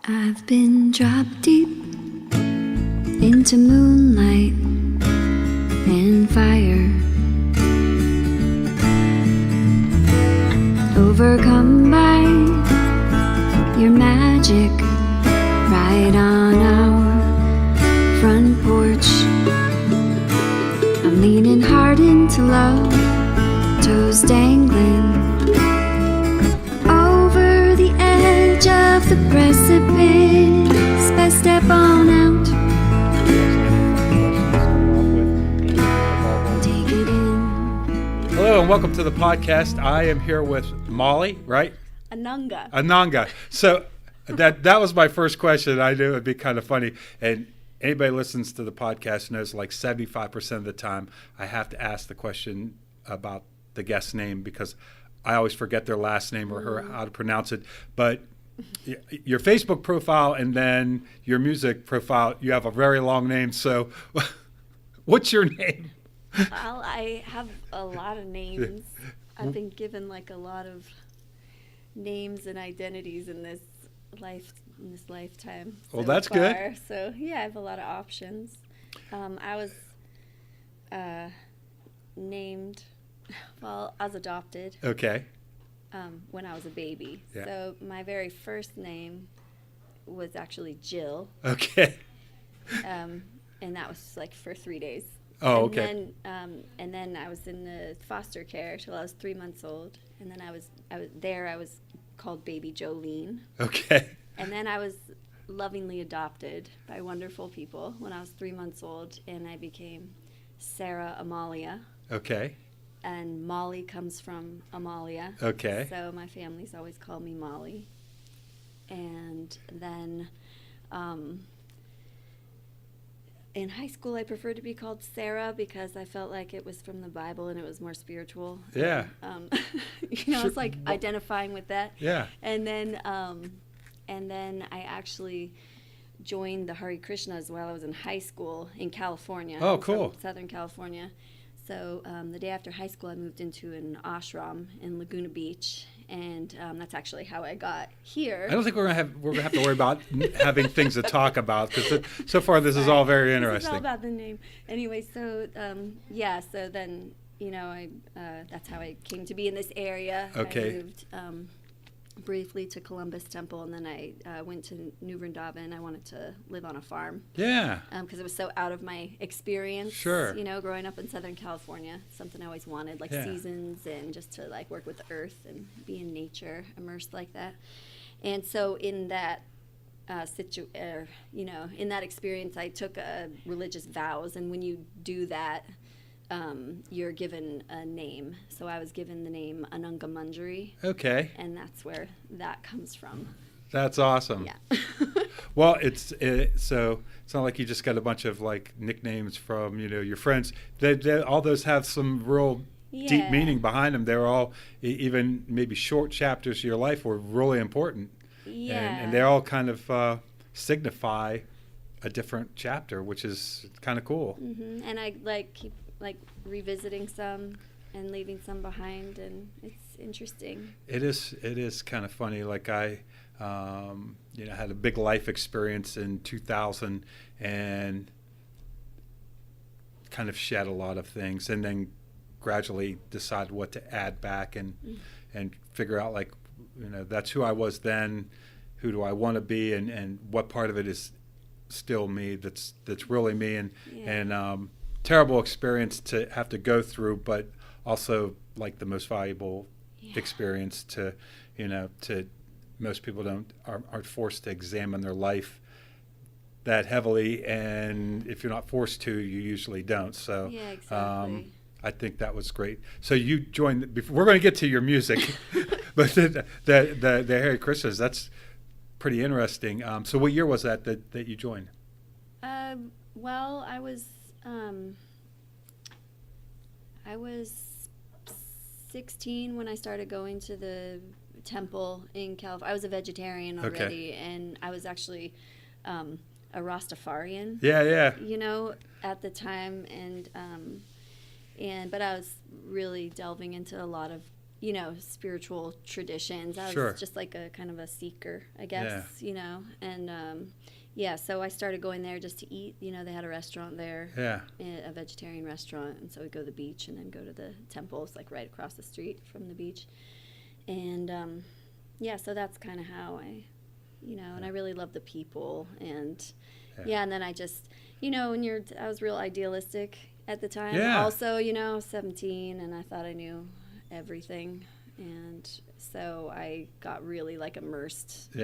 I've been dropped deep into moonlight and fire, overcome by your magic right on our front porch. I'm leaning hard into love, toes dangling over the edge of the precipice. Best step on out, take it in. Hello and welcome to the podcast. I am here with Molly, right? Ananga. So that was my first question. I knew it would be kind of funny. And anybody listens to the podcast knows like 75% of the time I have to ask the question about the guest's name because I always forget their last name or how to pronounce it. But your Facebook profile and then your music profile, you have a very long name. So what's your name? Well, I have a lot of names. I've been given like a lot of names and identities in this lifetime. Well, that's good. So yeah, I have a lot of options. I was named. Well, I was adopted. Okay. When I was a baby. Yeah. So my very first name was actually Jill. Okay. And that was like for 3 days. Oh, and okay. And then I was in the foster care till I was 3 months old, and then I was called Baby Jolene. Okay. And then I was lovingly adopted by wonderful people when I was 3 months old, and I became Sarah Amalia. Okay. And Molly comes from Amalia. Okay. So my family's always called me Molly. And then in high school, I preferred to be called Sarah because I felt like it was from the Bible and it was more spiritual. Yeah. It's like identifying with that. Yeah. And then I actually joined the Hare Krishnas while I was in high school in California. Oh, I'm cool. From Southern California. So the day after high school, I moved into an ashram in Laguna Beach, and that's actually how I got here. I don't think we're gonna have to worry about having things to talk about because so far this is all very interesting. This is all about the name. Anyway, so so then I that's how I came to be in this area. Okay. I moved briefly to Columbus Temple, and then I went to New Vrindavan. I wanted to live on a farm. Yeah. Because it was so out of my experience. Sure. Growing up in Southern California, something I always wanted, like seasons and just to like work with the earth and be in nature, immersed like that. And so in that in that experience, I took religious vows, and when you do that, you're given a name. So I was given the name Ananga Manjari. Okay. And that's where that comes from. That's awesome. Yeah. Well, so it's not like you just got a bunch of like nicknames from your friends. All those have some real deep meaning behind them. They're all even maybe short chapters of your life were really important. Yeah. And they all kind of signify a different chapter, which is kind of cool. Mm-hmm. And I keep revisiting some and leaving some behind, and it's interesting. It is kind of funny. Like I had a big life experience in 2000 and kind of shed a lot of things, and then gradually decide what to add back and figure out that's who I was then, who do I want to be, and what part of it is still me that's really me, and terrible experience to have to go through, but also like the most valuable experience to most people aren't forced to examine their life that heavily, and if you're not forced to, you usually don't. So yeah, exactly. I think that was great. So you joined. We're going to get to your music, but the Hare Krishnas, that's pretty interesting. So what year was that you joined? Well, I was 16 when I started going to the temple in California. I was a vegetarian already, and I was actually a Rastafarian. Yeah. At the time, but I was really delving into a lot of spiritual traditions. I was Sure. just like a kind of a seeker, I guess, and so I started going there just to eat. They had a restaurant there, a vegetarian restaurant, and so we'd go to the beach and then go to the temples, like right across the street from the beach. And so that's kind of how and I really love the people, and and then I just, I was real idealistic at the time. Yeah. Also, I was 17 and I thought I knew everything, and so I got really like immersed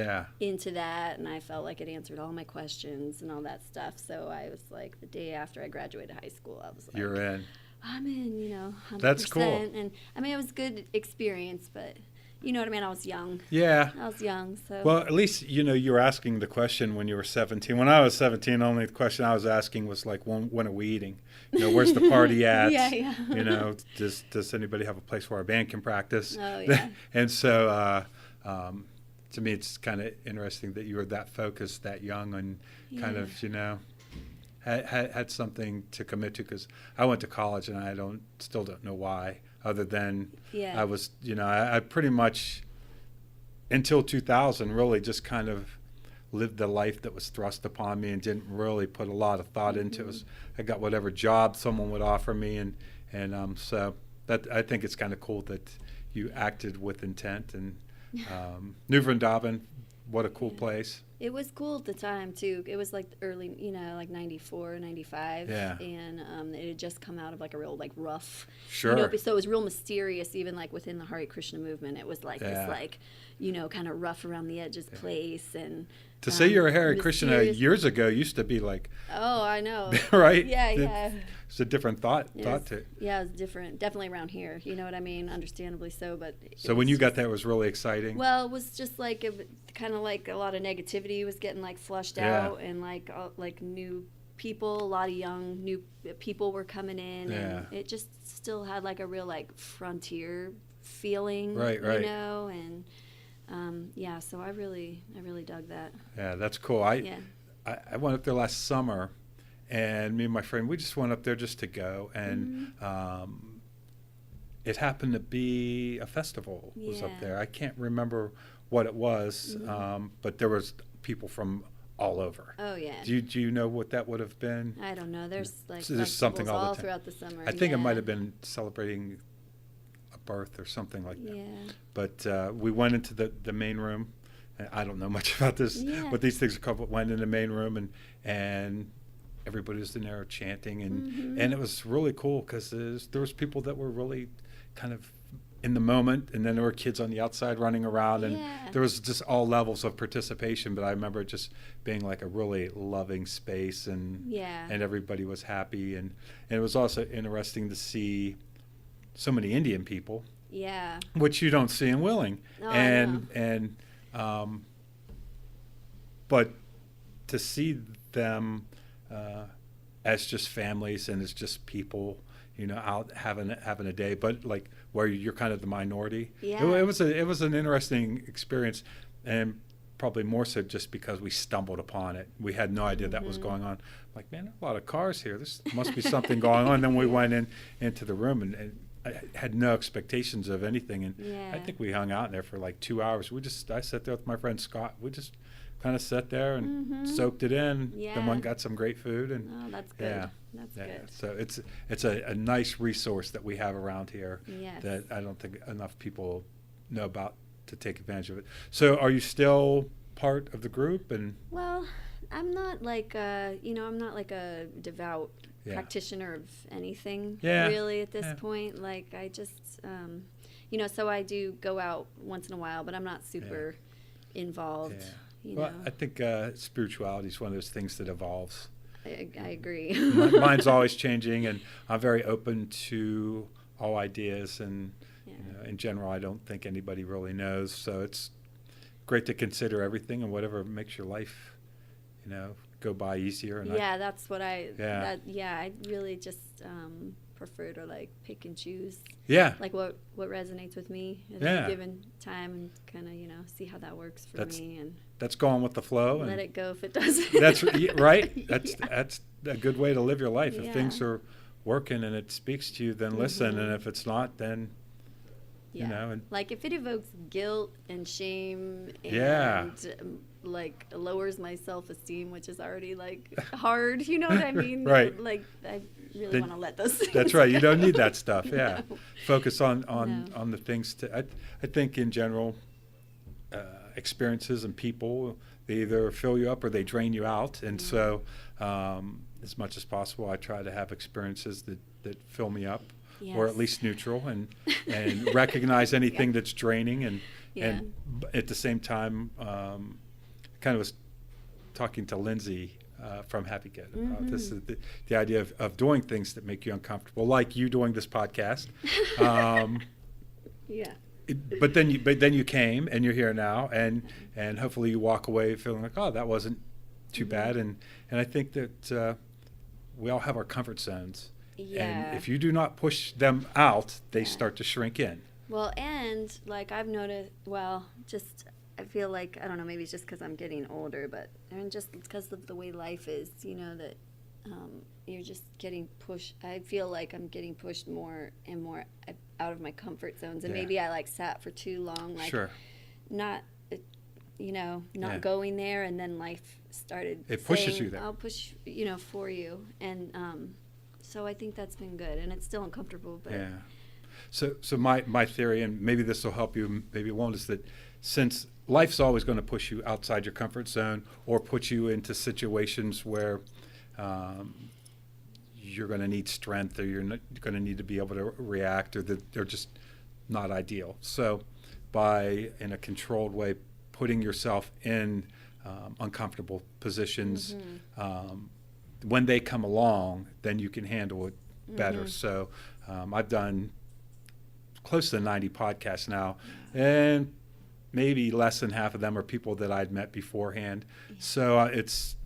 into that, and I felt like it answered all my questions and all that stuff. So I was like, the day after I graduated high school, I was like, you're in. I'm in, 100%. That's cool. And I mean, it was a good experience, but you know what I mean? I was young. Yeah. I was young, so. Well, at least, you were asking the question when you were 17. When I was 17, only the question I was asking was like, when are we eating? Where's the party at? Yeah. Does anybody have a place where our band can practice? Oh, yeah. And so, to me, it's kind of interesting that you were that focused, that young, and kind of, had something to commit to, because I went to college and I still don't know why, other than I was, I pretty much until 2000 really just kind of lived the life that was thrust upon me and didn't really put a lot of thought into it. I got whatever job someone would offer me, and so that I think it's kind of cool that you acted with intent. And New Vrindavan, what a cool place. It was cool at the time, too. It was, like, early, like 94, 95. Yeah. And it had just come out of, like, a real, like, rough. Sure. So it was real mysterious, even, like, within the Hare Krishna movement. It was, like, this, like, kind of rough around the edges place. And to say you're a Hare mysterious. Krishna years ago used to be, like... Oh, I know. Right? Yeah. It's a different thought to it. Yeah, it was different. Definitely around here. You know what I mean? Understandably so, but... So when you got there, it was really exciting? Well, it was just like, kind of like a lot of negativity was getting like flushed out, and like new people, a lot of young new people were coming in, and it just still had like a real like frontier feeling, right. And so I really dug that. Yeah, that's cool. I went up there last summer, and me and my friend, we just went up there just to go, and it happened to be a festival was up there. I can't remember what it was, but there was people from all over. Oh, yeah. Do you know what that would have been? I don't know. There's like there's something all the time throughout the summer. I think it might have been celebrating a birth or something like that. Yeah. But we went into the main room. I don't know much about this, what these things are called, but went in the main room, and everybody was in there chanting, and it was really cool because there was people that were really kind of in the moment, and then there were kids on the outside running around, and there was just all levels of participation. But I remember it just being like a really loving space, and everybody was happy, and it was also interesting to see so many Indian people, which you don't see in Willing, but to see them as just families and as just people, out having a day, but like where you're kind of the minority. Yeah. It was an interesting experience, and probably more so just because we stumbled upon it. We had no idea that was going on. Like, man, there are a lot of cars here. This must be something going on. Then we went into the room, and I had no expectations of anything, and I think we hung out in there for like 2 hours. I sat there with my friend Scott. We just kind of sat there and soaked it in. Then went and got some great food, and that's good. That's good. So it's a nice resource that we have around here that I don't think enough people know about to take advantage of it. So are you still part of the group? And well, I'm not like I'm not like a devout practitioner of anything really at this point. Like I just so I do go out once in a while, but I'm not super involved. Well, I think spirituality is one of those things that evolves. I agree. Mine's always changing, and I'm very open to all ideas, and in general, I don't think anybody really knows. So it's great to consider everything and whatever makes your life, go by easier. And that's what I. I really just prefer to like pick and choose. Like what resonates with me at any given time, and kind of see how that works for me, and that's going with the flow. Let it go if it doesn't. That's right. That's a good way to live your life. If things are working and it speaks to you, then listen, and if it's not, then Yeah. You know, and like if it evokes guilt and shame and Yeah. like lowers my self-esteem, which is already like hard, you know what I mean? Right. Like I really Then- want to let those things that's right. You don't go. need that stuff. Yeah. No. Focus on No. the things I think in general, experiences and people, they either fill you up or they drain you out. And so, as much as possible, I try to have experiences that fill me up, or at Yes. least neutral, and recognize anything that's draining, and Yeah. at the same time, kind of was talking to Lindsay from Happy Kid about this is the idea of doing things that make you uncomfortable, like you doing this podcast. Yeah. But then you came and you're here now, and hopefully you walk away feeling like, oh, that wasn't too bad, and I think that we all have our comfort zones, Yeah. and if you do not push them out, they Yeah. start to shrink in. Well, and like I've noticed, just I feel like, I don't know, maybe it's just because I'm getting older, but and just because of the way life is, you know, that you're just getting pushed. I feel like I'm getting pushed more and more out of my comfort zones, and Yeah. maybe I like sat for too long, like Sure. not, not Yeah. going there, and then life started. It pushes saying, you there. I'll push, for you, and so I think that's been good, and it's still uncomfortable, but Yeah. So my theory, and maybe this will help you, maybe it won't, is that since life's always going to push you outside your comfort zone or put you into situations where you're going to need strength, or you're going to need to be able to react, or that they're just not ideal. So by, in a controlled way, putting yourself in uncomfortable positions, when they come along, then you can handle it better. So I've done close to 90 podcasts now, and maybe less than half of them are people that I'd met beforehand. So it's,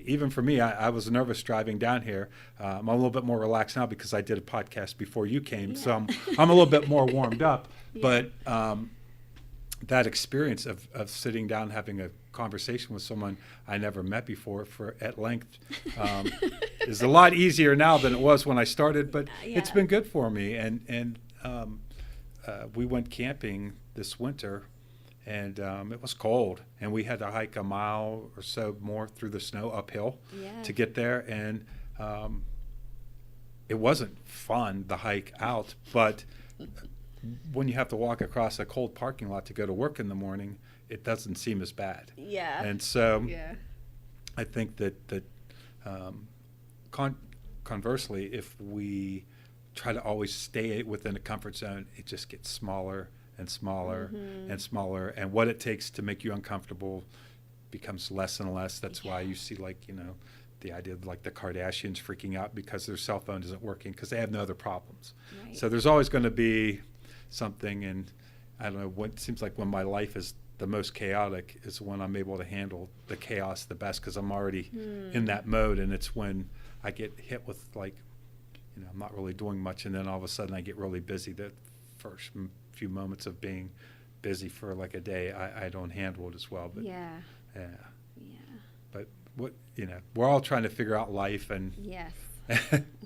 even for me, I was nervous driving down here. I'm a little bit more relaxed now because I did a podcast before you came, so I'm a little bit more warmed up. But that experience of sitting down, having a conversation with someone I never met before for at length is a lot easier now than it was when I started. But it's been good for me. And we went camping this winter, and it was cold, and we had to hike a mile or so more through the snow uphill to get there, and it wasn't fun, the hike out, but when you have to walk across a cold parking lot to go to work in the morning, it doesn't seem as bad. Yeah. And so Yeah. I think that conversely, if we try to always stay within a comfort zone, it just gets smaller and smaller and smaller, and what it takes to make you uncomfortable becomes less and less. That's why you see, like, the idea of like the Kardashians freaking out because their cell phone isn't working because they have no other problems. Right. So there's always going to be something, and I don't know, what it seems like when my life is the most chaotic is when I'm able to handle the chaos the best, because I'm already in that mode, and it's when I get hit with, like, I'm not really doing much, and then all of a sudden I get really busy. The first few moments of being busy for like a day, I don't handle it as well. But Yeah. But we're all trying to figure out life, and Yes,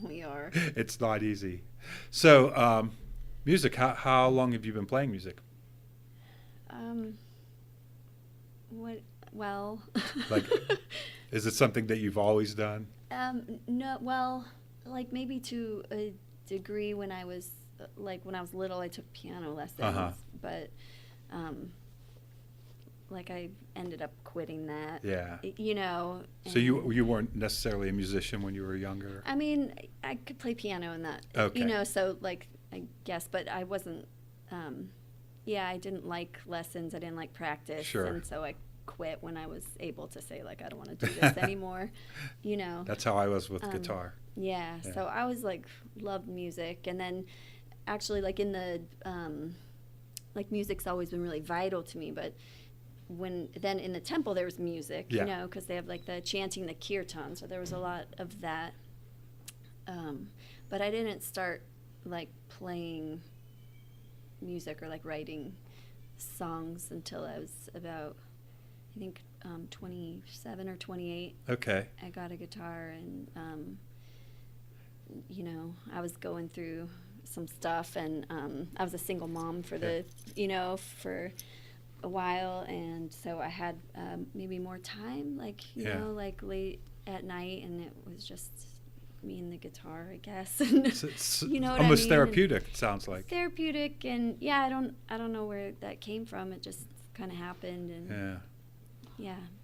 we are. it's not easy. So, music. How long have you been playing music? What? Well. Like, is it something that you've always done? No. Well, like maybe to a degree when I was little, I took piano lessons, but like I ended up quitting that. Yeah. and- So you weren't necessarily a musician when you were younger? I mean, I could play piano and that. Okay. So like I guess, but I wasn't. I didn't like lessons. I didn't like practice. Sure. And so I quit when I was able to say, like, I don't want to do this anymore. That's how I was with guitar. Yeah. So I was like loved music, and then actually like in the like music's always been really vital to me, but then in the temple there was music, Yeah. because they have like the chanting, the kirtan, so there was a lot of that. But I didn't start like playing music or like writing songs until I was about, I think, 27 or 28. Okay. I got a guitar, and I was going through some stuff, and I was a single mom for for a while, and so I had maybe more time, like like late at night, and it was just me and the guitar, I guess. It's you know what almost I mean? therapeutic. It sounds like Therapeutic, and I don't know where that came from. It just kind of happened, and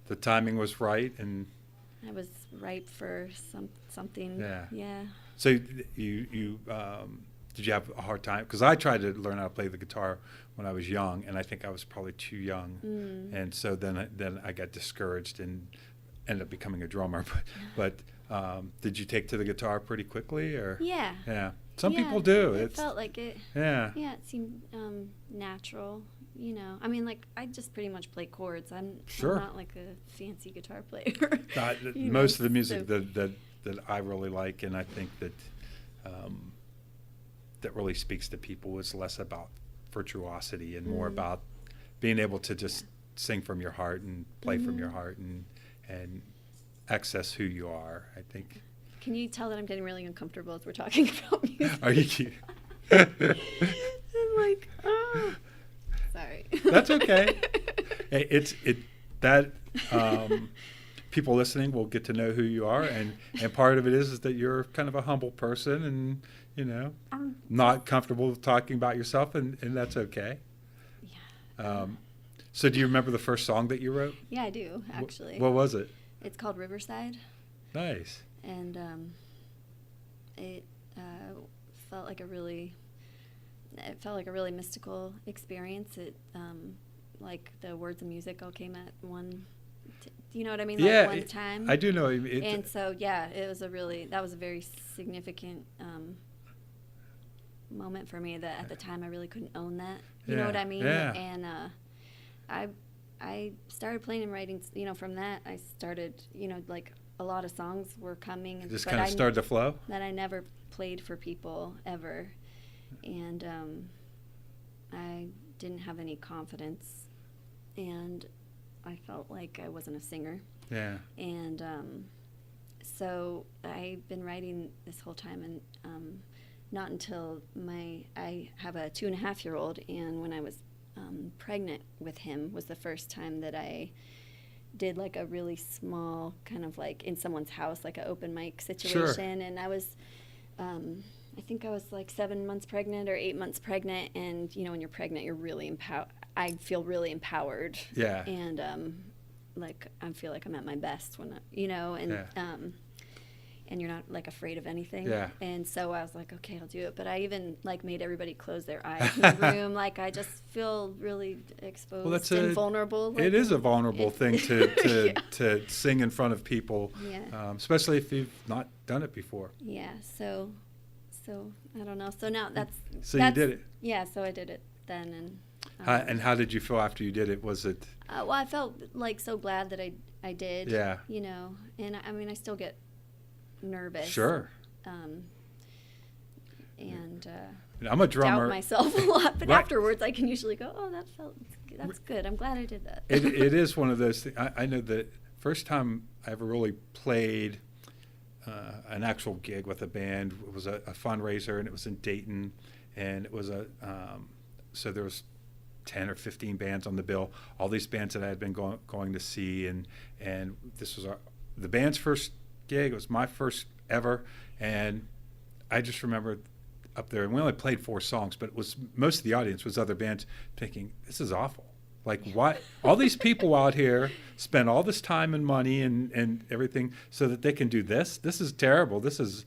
the timing was right, and I was ripe for something. Yeah. So you did you have a hard time? Because I tried to learn how to play the guitar when I was young, and I think I was probably too young, and so then I got discouraged and ended up becoming a drummer. But did you take to the guitar pretty quickly, or? Yeah. Some people do. It felt like it. Yeah. Yeah, it seemed natural. I mean, like, I just pretty much play chords. I'm not like a fancy guitar player. Most of the music that I really like, and I think that that really speaks to people, is less about virtuosity and more about being able to just sing from your heart and play from your heart and access who you are, I think. Can you tell that I'm getting really uncomfortable as we're talking about music? Are you cute? I'm like, oh. Sorry. That's okay. People listening will get to know who you are, and part of it is that you're kind of a humble person, and not comfortable talking about yourself, and that's okay. Yeah. So do you remember the first song that you wrote? Yeah, I do, actually. What was it? It's called Riverside. Nice. And it felt like a really mystical experience. It like the words and music all came at one. You know what I mean? Yeah, like one time. I do know. And so it was that was a very significant moment for me. That at the time I really couldn't own that. You know what I mean? Yeah. And I started playing and writing. From that I started. Like a lot of songs were coming. It just kind of started to flow. That I never played for people ever, and I didn't have any confidence, and I felt like I wasn't a singer. Yeah. And so I've been writing this whole time, and not until I have a 2.5-year-old, and when I was pregnant with him was the first time that I did like a really small kind of like in someone's house, like an open mic situation. Sure. And I was, I think I was like 7 months pregnant or 8 months pregnant. And, when you're pregnant, you're really I feel really empowered. Yeah. And, like, I feel like I'm at my best when, and you're not like afraid of anything. Yeah. And so I was like, okay, I'll do it. But I even like made everybody close their eyes in the room. Like I just feel really exposed and vulnerable. Like, it is a vulnerable thing to Yeah. to sing in front of people, especially if you've not done it before. Yeah. So I don't know. So now that's. You did it. Yeah. So I did it then, and. And how did you feel after you did it? Was it? Well, I felt like so glad that I did. Yeah. And I mean I still get nervous. Sure. And I'm a drummer. doubt myself a lot, but Right. afterwards I can usually go, oh, that's good. I'm glad I did that. it is one of those things. I know the first time I ever really played an actual gig with a band, it was a fundraiser, and it was in Dayton, and it was so there was 10 or 15 bands on the bill, all these bands that I had been going to see, and this was the band's first gig. It was my first ever, and I just remember up there, and we only played 4 songs, but it was most of the audience was other bands thinking, this is awful. Like, why all these people out here spend all this time and money and everything so that they can do this? This is terrible. This is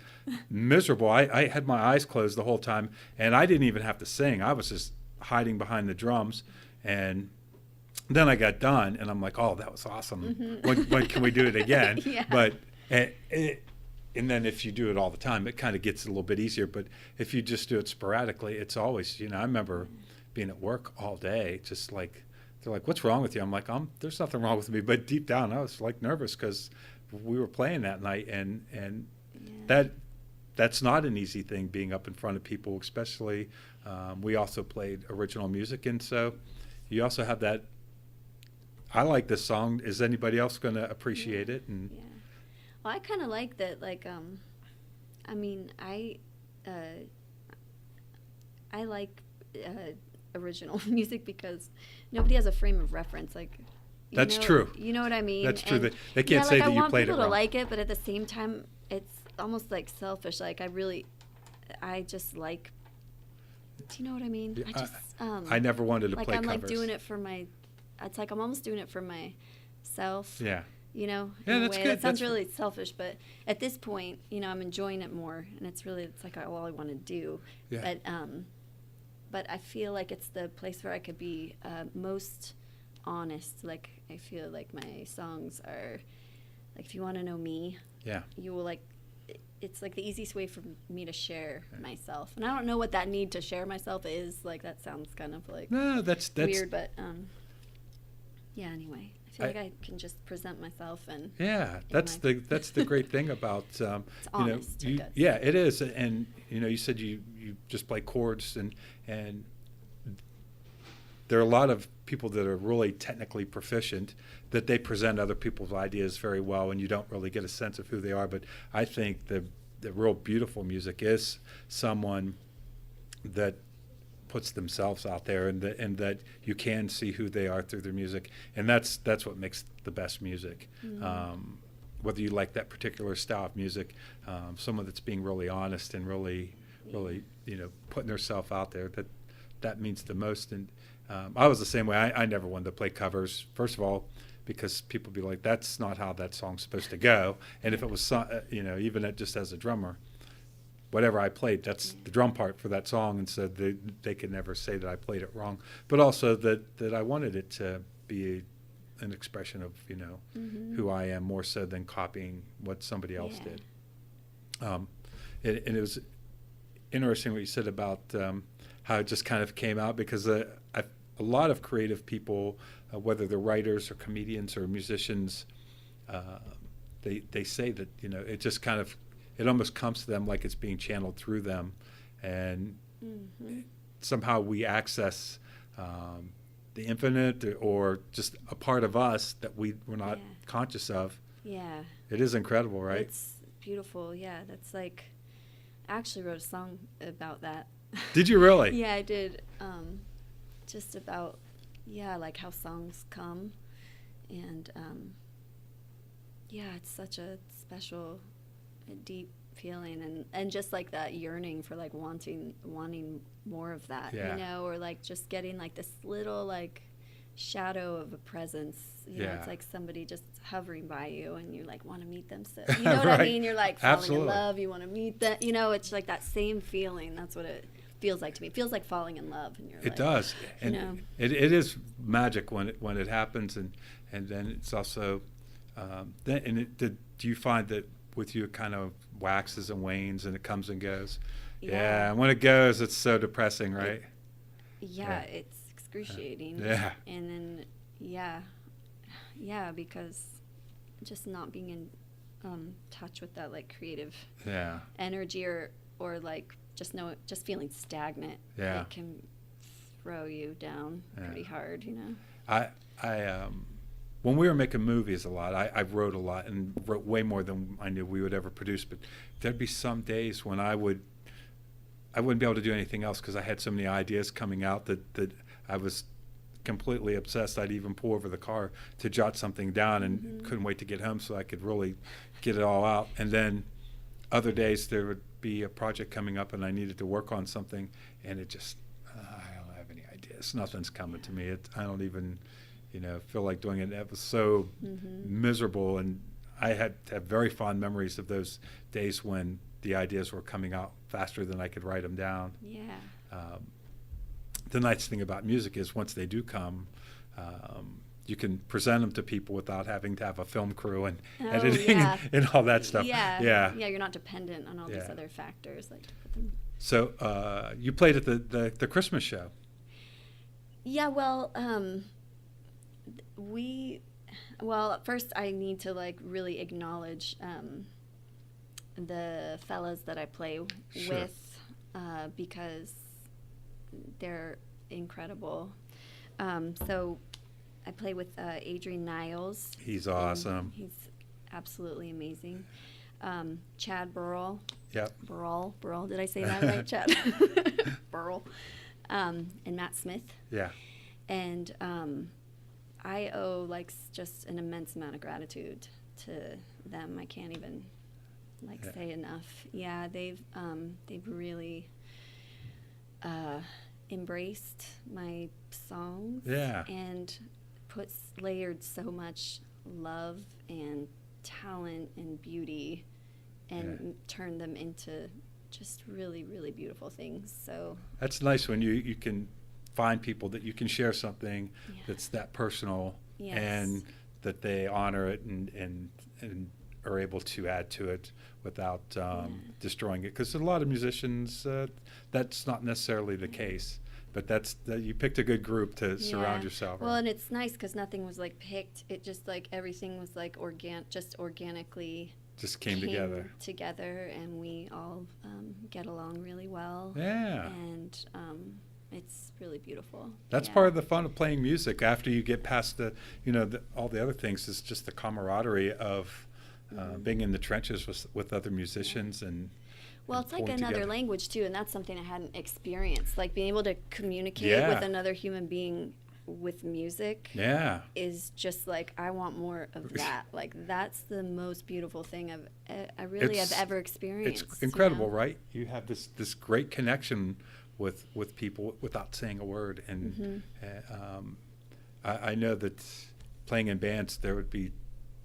miserable. I had my eyes closed the whole time, and I didn't even have to sing. I was just hiding behind the drums, and then I got done, and I'm like, oh, that was awesome. Mm-hmm. When can we do it again? Yeah. But and then if you do it all the time, it kind of gets a little bit easier. But if you just do it sporadically, it's always, I remember being at work all day, just like, they're like, what's wrong with you? I'm like, there's nothing wrong with me. But deep down, I was like nervous because we were playing that night, and that's not an easy thing, being up in front of people, especially. We also played original music, and so you also have that, I like this song, is anybody else going to appreciate it? And well, I kind of like that, like, I mean, I like original music because nobody has a frame of reference. Like, That's true. You know what I mean? That's true. And, They can't say that you played it I want people to wrong. like it, but at the same time, it's almost like selfish. Like I just like. Do you know what I mean? I never wanted to like play I'm covers. like doing it for my. It's like I'm almost doing it for myself. Yeah. You know, Yeah, in a that's way. good. That sounds That's- really selfish, but at this point, I'm enjoying it more, and it's like all I want to do. Yeah. But I feel like it's the place where I could be most honest. Like I feel like my songs are, like if you want to know me, Yeah. you will like. It's like the easiest way for me to share myself, and I don't know what that need to share myself is. Like that sounds kind of like No, that's weird, but yeah. Anyway, I feel like I can just present myself and yeah. That's the great thing about it's honest. I guess. yeah, it is. And you said you just play chords, and there are a lot of people that are really technically proficient that they present other people's ideas very well, and you don't really get a sense of who they are. But I think the real beautiful music is someone that puts themselves out there, and that you can see who they are through their music, and that's what makes the best music. Whether you like that particular style of music, someone that's being really honest and really putting themselves out there, that means the most. And I was the same way. I never wanted to play covers, first of all, because people be like, that's not how that song's supposed to go. And if it was even just as a drummer, whatever I played, that's the drum part for that song, and so they could never say that I played it wrong. But also that I wanted it to be an expression of who I am, more so than copying what somebody else did. And it was interesting what you said about how it just kind of came out, because a lot of creative people, whether they're writers or comedians or musicians, they say that it just kind of, it almost comes to them like it's being channeled through them, and somehow we access the infinite, or just a part of us that we're not conscious of. Yeah. It is incredible, right? It's beautiful. Yeah, that's like, I actually wrote a song about that. Did you really? Yeah, I did. Just about, like how songs come, and it's such a special, deep feeling, and just like that yearning for like wanting more of that, or like just getting like this little like shadow of a presence. It's like somebody just hovering by you, and you like want to meet them. So you know what I mean? You're like falling in love. You want to meet them. It's like that same feeling. That's what it feels like to me. It feels like falling in love, and you're it does, and it is magic when it happens, and then it's also do you find that with you it kind of waxes and wanes, and it comes and goes? Yeah, and when it goes, it's so depressing, right? It's excruciating. Yeah. And then because just not being in touch with that like creative energy, or like just feeling stagnant. Yeah. It can throw you down pretty hard, I when we were making movies a lot, I wrote a lot, and wrote way more than I knew we would ever produce. But there'd be some days when I wouldn't be able to do anything else, because I had so many ideas coming out that I was completely obsessed. I'd even pull over the car to jot something down, and couldn't wait to get home so I could really get it all out. And then other days there would be a project coming up, and I needed to work on something, and it just I don't have any ideas. Nothing's coming to me. I don't even feel like doing it. It was so miserable, and I have very fond memories of those days when the ideas were coming out faster than I could write them down. The nice thing about music is once they do come, you can present them to people without having to have a film crew and editing and all that stuff. You're not dependent on all these other factors like to put them. So you played at the Christmas show. Well, first I need to like really acknowledge the fellas that I play with, because they're incredible. So I play with Adrian Niles. He's awesome. He's absolutely amazing. Chad Burrell. Yep. Burrell. Did I say that right, Chad? Burrell. And Matt Smith. Yeah. And I owe like just an immense amount of gratitude to them. I can't even say enough. Yeah, they've really embraced my songs. Yeah. And layered so much love and talent and beauty, and turned them into just really, really beautiful things. So that's nice when you can find people that you can share something that's that personal, and that they honor it and are able to add to it without destroying it. Because a lot of musicians, that's not necessarily the case. But you picked a good group to surround yourself Well, around. and it's nice because nothing was like picked. It just like everything was like organically Just came together. And we all get along really well. Yeah. And it's really beautiful. That's part of the fun of playing music. After you get past all the other things, is just the camaraderie of being in the trenches with other musicians and. Well, it's like another language too, and that's something I hadn't experienced. Like being able to communicate with another human being with music is just like, I want more of that. Like that's the most beautiful thing I've ever experienced. It's incredible, right? You have this great connection with people without saying a word, and I know that playing in bands, there would be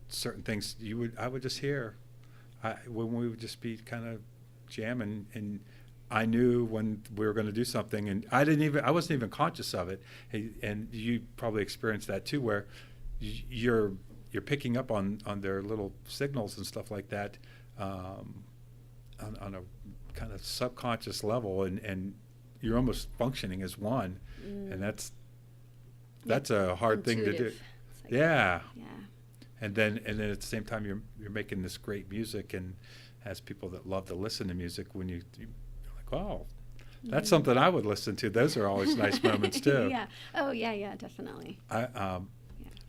certain things I would just hear when we would just be kind of jamming, and I knew when we were going to do something, and I wasn't even conscious of it. And you probably experienced that too, where you're picking up on their little signals and stuff like that on a kind of subconscious level, and you're almost functioning as one, and that's a hard thing to do. Like, yeah. And then at the same time, you're making this great music, and as people that love to listen to music, when you're like, oh, that's something I would listen to. Those are always nice moments too. Yeah. Oh yeah, definitely. I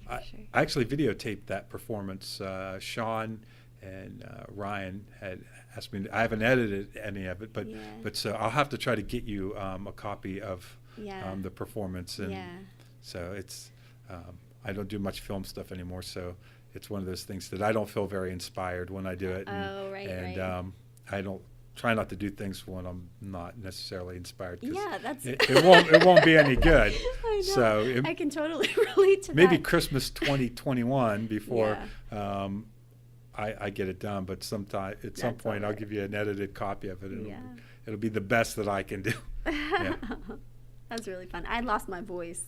Sure. I actually videotaped that performance. Sean and Ryan had asked me. I haven't edited any of it, but so I'll have to try to get you a copy of the performance. And so it's I don't do much film stuff anymore, so it's one of those things that I don't feel very inspired when I do it. And I don't try not to do things when I'm not necessarily inspired. That's it won't be any good. I know. So I can totally relate to maybe that. Christmas 2021 before I get it done. But at some point, I'll give you an edited copy of it. It'll be the best that I can do. That's really fun. I lost my voice.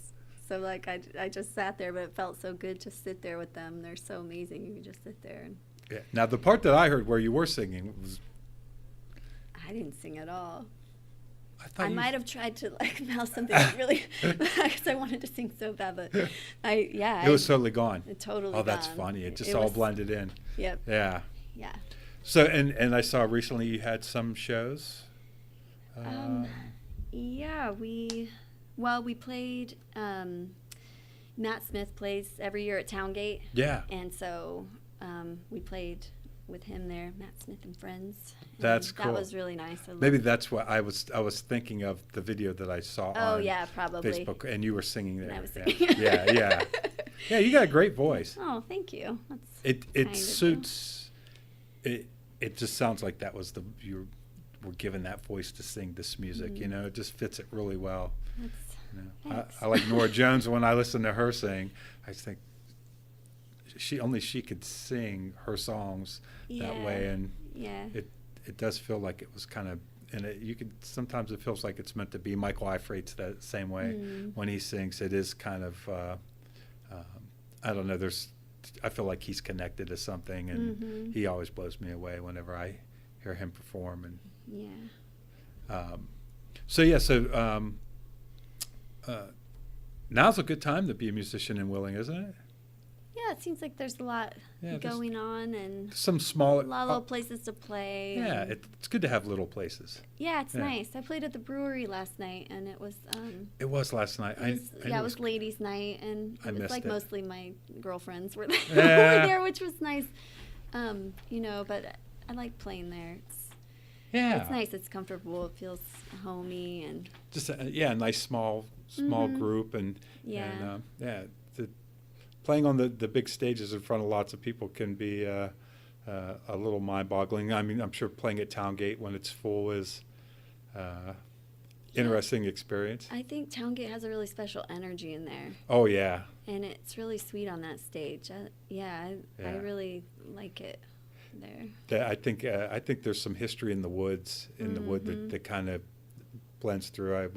So like I just sat there, but it felt so good to sit there with them. They're so amazing. You can just sit there. And Now the part that I heard where you were singing was. I didn't sing at all. I might have tried to like mouth something really because I wanted to sing so bad, but it was totally gone. Totally. Oh, that's gone. funny. It just all blended in. Yep. Yeah. Yeah. So and I saw recently you had some shows. We played. Matt Smith plays every year at Towngate. Yeah. And so we played with him there, Matt Smith and Friends. And that's cool. That was really nice. Maybe that's what I was thinking of, the video that I saw on probably. Facebook, and you were singing there. And I was singing. Yeah. You got a great voice. Oh, thank you. It suits. It just sounds like that was you were given that voice to sing this music. It just fits it really well. I like Nora Jones. When I listen to her sing, I think she could sing her songs that way, and it does feel like it was kind of, and sometimes it feels like it's meant to be. Michael Eifreit's that same way when he sings. It is kind of I don't know. I feel like he's connected to something, and he always blows me away whenever I hear him perform. And now's a good time to be a musician in Wheeling, isn't it? Yeah, it seems like there's a lot going on, and some small, a lot of little places to play. Yeah, it's good to have little places. Yeah, it's nice. I played at the brewery last night, and it was. It was last night. It was ladies' night, and it was like mostly my girlfriends were there, Yeah. were there, which was nice. But I like playing there. Yeah. It's nice. It's comfortable. It feels homey and Just a nice small group and yeah. Playing on the big stages in front of lots of people can be a little mind-boggling. I mean, I'm sure playing at Towngate when it's full is interesting experience. I think Towngate has a really special energy in there. Oh yeah. And it's really sweet on that stage. I really like it there. I think there's some history in the woods, the wood that kind of blends through.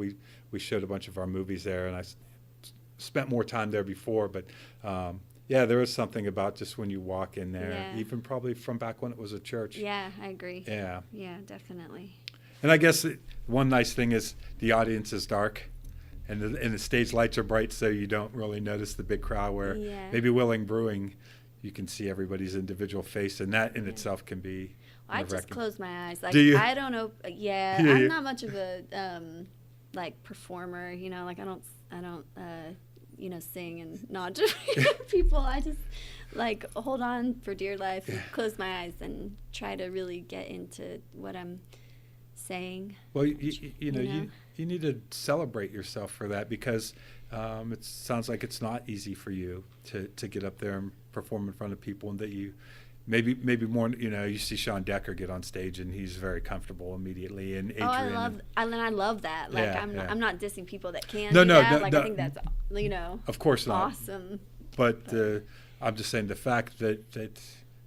We showed a bunch of our movies there, and I spent more time there before, but there is something about just when you walk in there, even probably from back when it was a church. Yeah, I agree. Yeah. Yeah, definitely. And I guess one nice thing is the audience is dark, and the stage lights are bright, so you don't really notice the big crowd. Where maybe Willing Brewing, you can see everybody's individual face, and that in itself can be. I just close my eyes. Like, do you? I don't know. Yeah, I'm not much of a like performer. You know, like I don't sing and nod to people. I just like hold on for dear life and close my eyes and try to really get into what I'm saying. Well, you need to celebrate yourself for that, because it sounds like it's not easy for you to get up there and perform in front of people, and that you maybe more, you see Sean Decker get on stage and he's very comfortable immediately, and Adrian. I love that. Like I'm not dissing people that can no, do no, that. no, like no, I think that's of course not awesome. But I'm just saying the fact that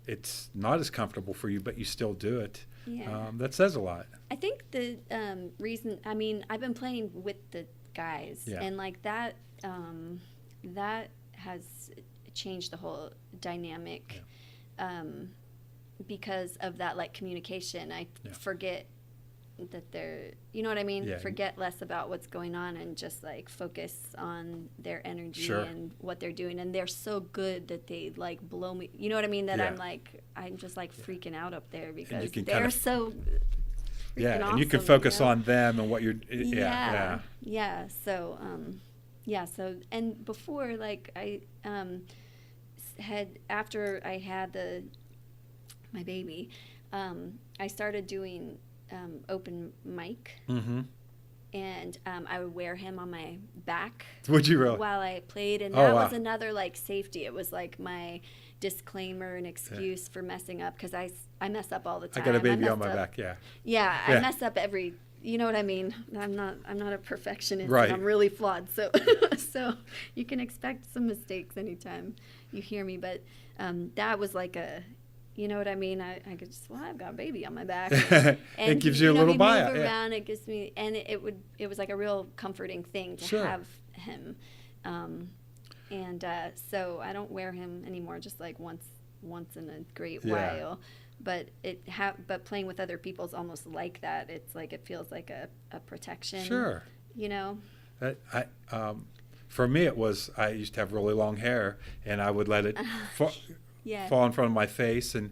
it's not as comfortable for you, but you still do it. Yeah. That says a lot. I think the reason, I mean, I've been playing with the guys, and like that has changed the whole dynamic. Because of that, like, communication. I forget that they're, you know what I mean? Yeah. Forget less about what's going on and just like focus on their energy and what they're doing. And they're so good that they like blow me, you know what I mean? That I'm just like freaking out up there because they're so freaking awesome, and you can focus on them and what you're, So, so, and before, like, I after I had my baby, I started doing open mic, and I would wear him on my back. Would you really? While I played, and that was another like safety. It was like my disclaimer and excuse for messing up, because I mess up all the time. I got a baby on my back. I mess up every. You know what I mean? I'm not a perfectionist. Right. I'm really flawed. So so you can expect some mistakes anytime you hear me. But that was like a, you know what I mean? I could just, I've got a baby on my back. And it gives you a little buy-out. Move around. It gives me, and it was like a real comforting thing to have him. So I don't wear him anymore, just like once in a great while. But but playing with other people is almost like that. It's like it feels like a protection. Sure. You know. For me, it was, I used to have really long hair, and I would let it fall in front of my face, and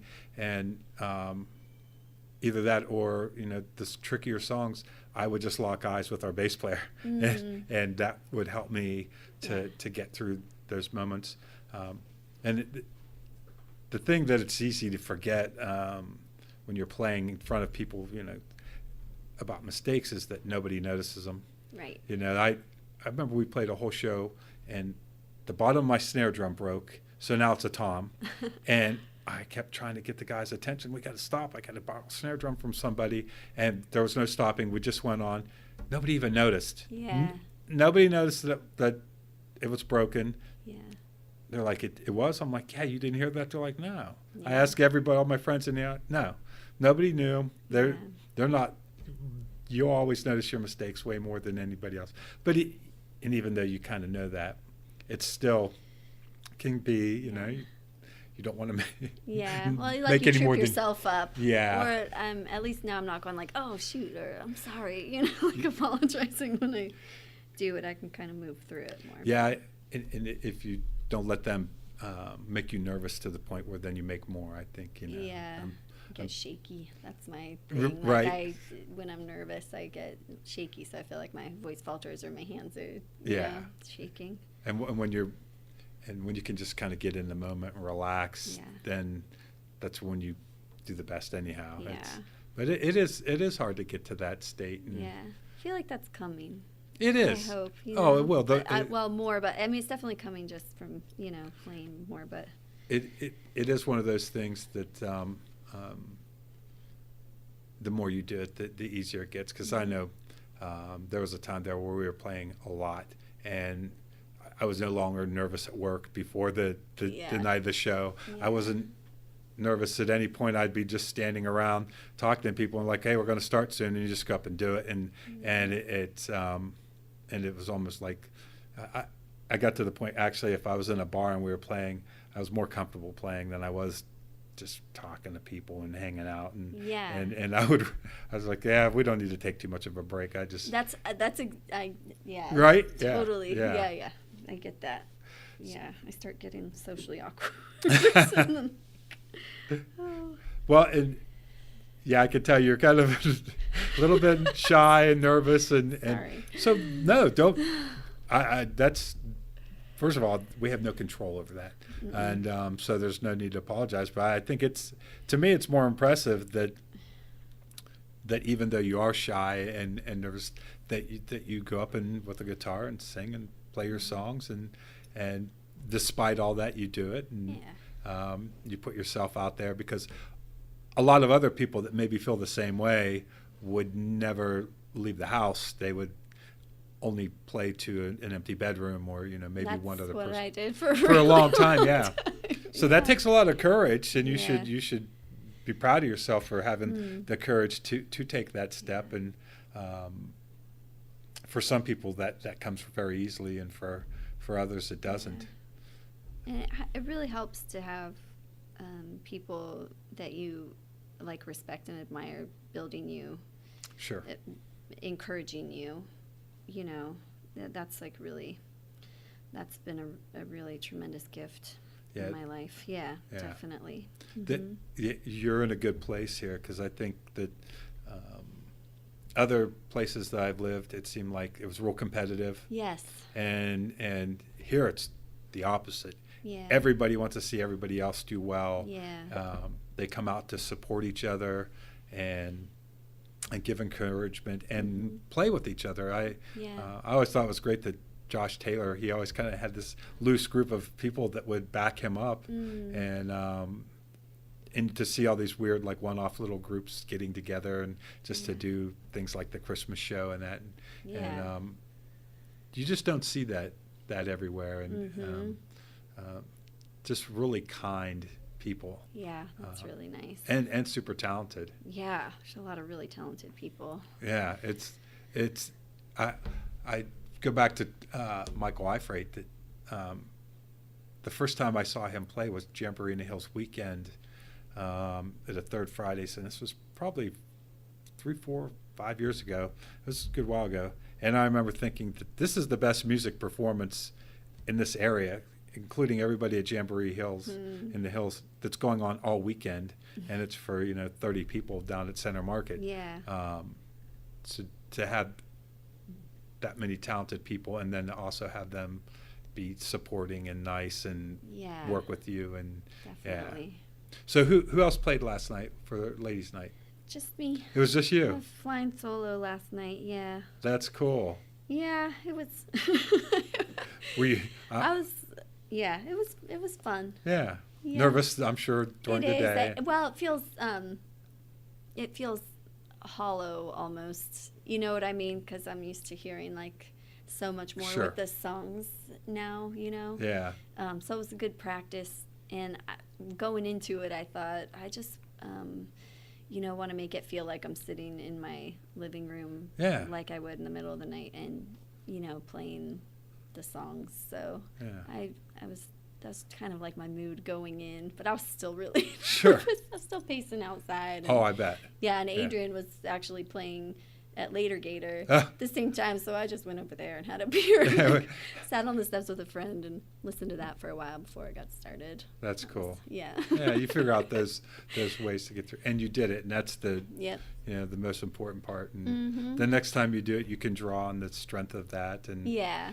either that or the trickier songs, I would just lock eyes with our bass player, and that would help me to get through those moments. The thing that it's easy to forget when you're playing in front of people, about mistakes, is that nobody notices them. Right. I remember we played a whole show, and the bottom of my snare drum broke, so now it's a tom, and I kept trying to get the guys' attention. We got to stop. I got to borrow a snare drum from somebody, and there was no stopping. We just went on. Nobody even noticed. Yeah. Nobody noticed that it was broken. Yeah. They're like, it was? I'm like, yeah, you didn't hear that? They're like, no. Yeah. I asked everybody, all my friends in the no. Nobody knew. They're not. You always notice your mistakes way more than anybody else. But and even though you kind of know that, it still can be, you don't want to make like you trip yourself up. Yeah. Or at least now I'm not going like, oh shoot, or I'm sorry, like apologizing when I do it. I can kind of move through it more. Yeah, and if you don't let them make you nervous to the point where then you make more, I think, Yeah. I get shaky. That's my thing. Right. Like when I'm nervous, I get shaky, so I feel like my voice falters or my hands are shaking. And when you can just kind of get in the moment and relax, then that's when you do the best anyhow. Yeah. But it is hard to get to that state. And Yeah. I feel like that's coming. It is. I hope. Oh, it will. Well, more, but I mean, it's definitely coming just from, playing more, but. It is one of those things that the more you do it, the easier it gets. Because I know there was a time there where we were playing a lot, and I was no longer nervous at work before the night of the show. Yeah. I wasn't nervous at any point. I'd be just standing around talking to people and like, hey, we're going to start soon, and you just go up and do it. And it was almost like I got to the point, actually, if I was in a bar and we were playing, I was more comfortable playing than I was just talking to people and hanging out. And I was like, yeah, we don't need to take too much of a break. Right? Totally. Yeah. I get that. Yeah. I start getting socially awkward. Well, and yeah, I could tell you're kind of a little bit shy and nervous, and Sorry. So no, don't. That's, first of all, we have no control over that, and so there's no need to apologize. But I think to me, it's more impressive that even though you are shy and nervous, that you go up and with a guitar and sing and play your songs, and despite all that, you do it, and you put yourself out there, because a lot of other people that maybe feel the same way would never leave the house. They would only play to an empty bedroom, or maybe one other person. That's what I did for a long time. Yeah. Time. So that takes a lot of courage, and you should be proud of yourself for having the courage to take that step. And for some people that comes very easily, and for others it doesn't. And it really helps to have people that you respect and admire, building you, sure, encouraging you. That's that's been a really tremendous gift in my life. Yeah. Definitely. You're in a good place here, because I think that other places that I've lived, it seemed like it was real competitive. Yes. And here it's the opposite. Yeah. Everybody wants to see everybody else do well. Yeah. They come out to support each other and give encouragement and play with each other. I always thought it was great that Josh Taylor, he always kind of had this loose group of people that would back him up, and to see all these weird one-off little groups getting together and just to do things like the Christmas show and that. And you just don't see that everywhere, and just really kind people. Yeah, that's really nice. And super talented. Yeah, there's a lot of really talented people. Yeah, it's I go back to Michael Eifrate. That the first time I saw him play was Jamboree in the Hills weekend at a Third Fridays, and this was probably 3, 4, 5 years ago. It was a good while ago, and I remember thinking that this is the best music performance in this area, including everybody at Jamboree Hills in the Hills, that's going on all weekend, and it's for 30 people down at Center Market. Yeah. So to have that many talented people, and then also have them be supporting and nice and work with you, and definitely. So who else played last night for ladies' night? Just me. It was just I you. was flying solo last night. Yeah. That's cool. Yeah, it was. Were you? I was. Yeah, it was fun. Yeah. Yeah. Nervous, I'm sure, during the day. Well, it feels hollow almost. You know what I mean? Because I'm used to hearing so much more with the songs now. Yeah. So it was a good practice, and going into it, I thought I just want to make it feel like I'm sitting in my living room, like I would in the middle of the night, and playing the songs. So that's kind of my mood going in, but I was still really sure. I was still pacing outside. Oh, I bet. Yeah, and Adrian was actually playing at Later Gator Ah. the same time, so I just went over there and had a beer and sat on the steps with a friend and listened to that for a while before I got started. That's cool. Yeah. Yeah, you figure out those ways to get through, and you did it, and that's the Yep. the most important part. And the next time you do it, you can draw on the strength of that, and Yeah.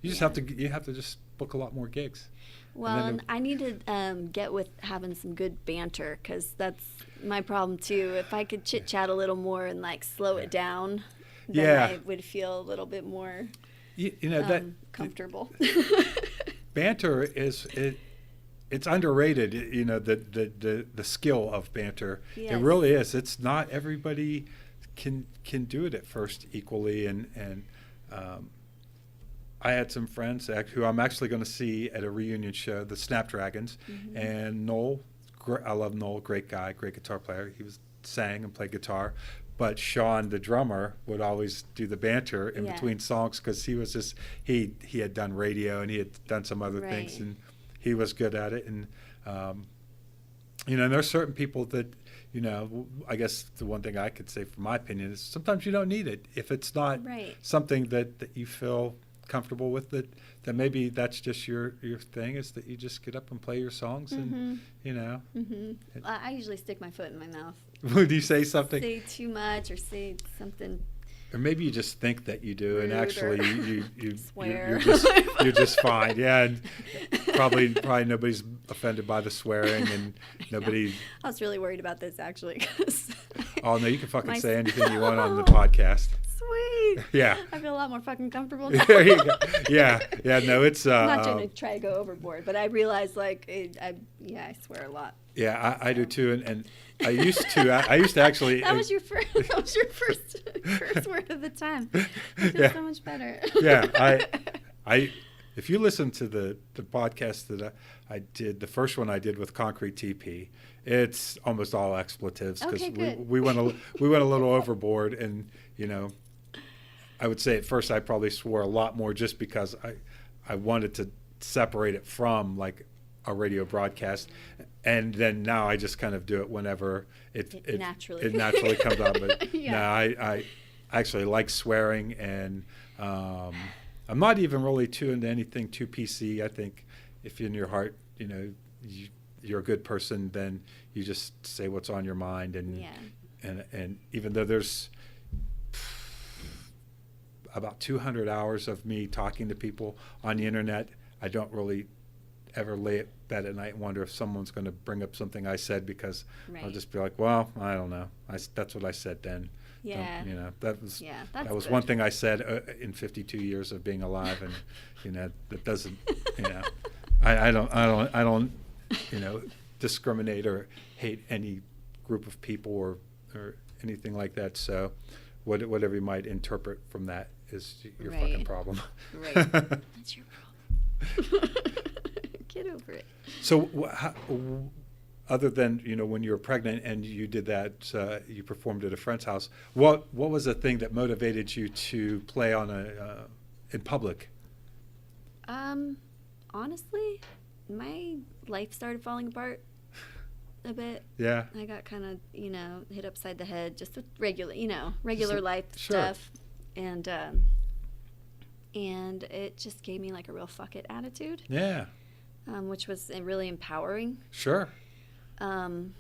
you just have to just book a lot more gigs. Well, then and I need to get with having some good banter, because that's my problem too. If I could chit chat a little more and like slow it down, then Yeah. I would feel a little bit more you know that comfortable. banter it's underrated. You know, the skill of banter. Yes. It really is. It's not everybody can do it at first equally, and I had some friends who I'm actually going to see at a reunion show, the Snapdragons, and Noel. I love Noel, great guy, great guitar player. He sang and played guitar, but Sean, the drummer, would always do the banter in between songs, because he was just he had done radio and he had done some other things, and he was good at it. And you know, and there's certain people that, you know, I guess the one thing I could say from my opinion is sometimes you don't need it if it's not something that you feel comfortable with, that maybe that's just your thing, is that you just get up and play your songs, and you know. I usually stick my foot in my mouth. Would you say something? Say too much or say something. Or maybe you just think that you do, and Rude, actually you swear. you're just fine. Yeah, and probably nobody's offended by the swearing, and nobody. I was really worried about this actually. 'Cause Oh no, you can fucking say anything you want on the podcast. Sweet. Yeah. I feel a lot more fucking comfortable now. There you go. Yeah. No, it's. I'm not trying to try to go overboard, but I realize like I swear a lot. Yeah, I do too, and I used to actually. That was your first. That was your first curse word of the time. I feel so much better. Yeah, I. If you listen to the podcast that I did, the first one I did with Concrete TP, it's almost all expletives, because we went a little overboard, and you know, I would say at first I probably swore a lot more just because I wanted to separate it from like a radio broadcast, and then now I just kind of do it whenever it naturally comes out. But no, I actually like swearing, and I'm not even really too into anything too PC. I think if in your heart, you know, you're a good person, then you just say what's on your mind, and even though there's about 200 hours of me talking to people on the internet, I don't really ever lay at bed at night and wonder if someone's going to bring up something I said, because I'll just be like, well, I don't know. That's what I said then. Yeah. You know, that was good. one thing I said in 52 years of being alive, and you know, that doesn't, you know, I don't, you know, discriminate or hate any group of people or anything like that. So, whatever you might interpret from that is your fucking problem. Right. That's your problem. Get over it. So, other than, you know, when you were pregnant and you did that, you performed at a friend's house, what was the thing that motivated you to play on in public? Honestly, my life started falling apart a bit. Yeah. I got kind of, you know, hit upside the head just with regular life Sure. stuff, and it just gave me like a real fuck it attitude. Yeah. Which was really empowering. Sure. And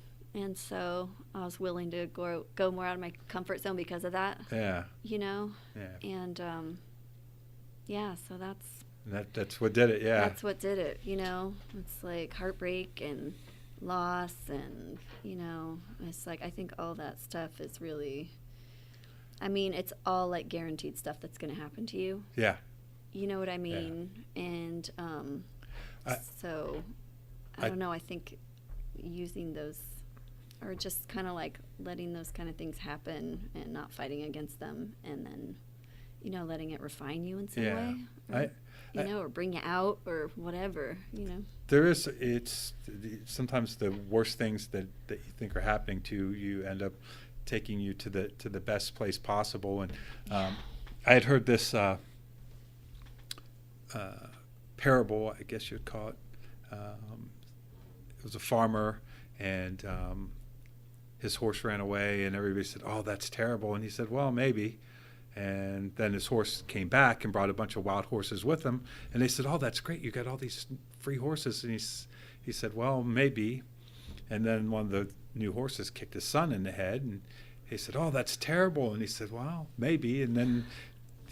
so I was willing to go more out of my comfort zone because of that. Yeah. You know. Yeah. And so that's what did it. Yeah. That's what did it. You know, it's like heartbreak and loss, and you know, it's like I think all that stuff is really. I mean, it's all like guaranteed stuff that's going to happen to you. Yeah. You know what I mean? Yeah. And so I don't know. I think using those, or just kind of like letting those kind of things happen and not fighting against them, and then, you know, letting it refine you in some way, or, or bring you out or whatever, you know. There is, sometimes the worst things that you think are happening to you end up taking you to the best place possible. And I had heard this parable, I guess you'd call it. It was a farmer, and his horse ran away, and everybody said, "Oh, that's terrible." And he said, "Well, maybe." And then his horse came back and brought a bunch of wild horses with him, and they said, "Oh, that's great, you got all these free horses." And he said, "Well, maybe." And then one of the new horses kicked his son in the head, and he said, "Oh, that's terrible." And he said, "Well, maybe." And then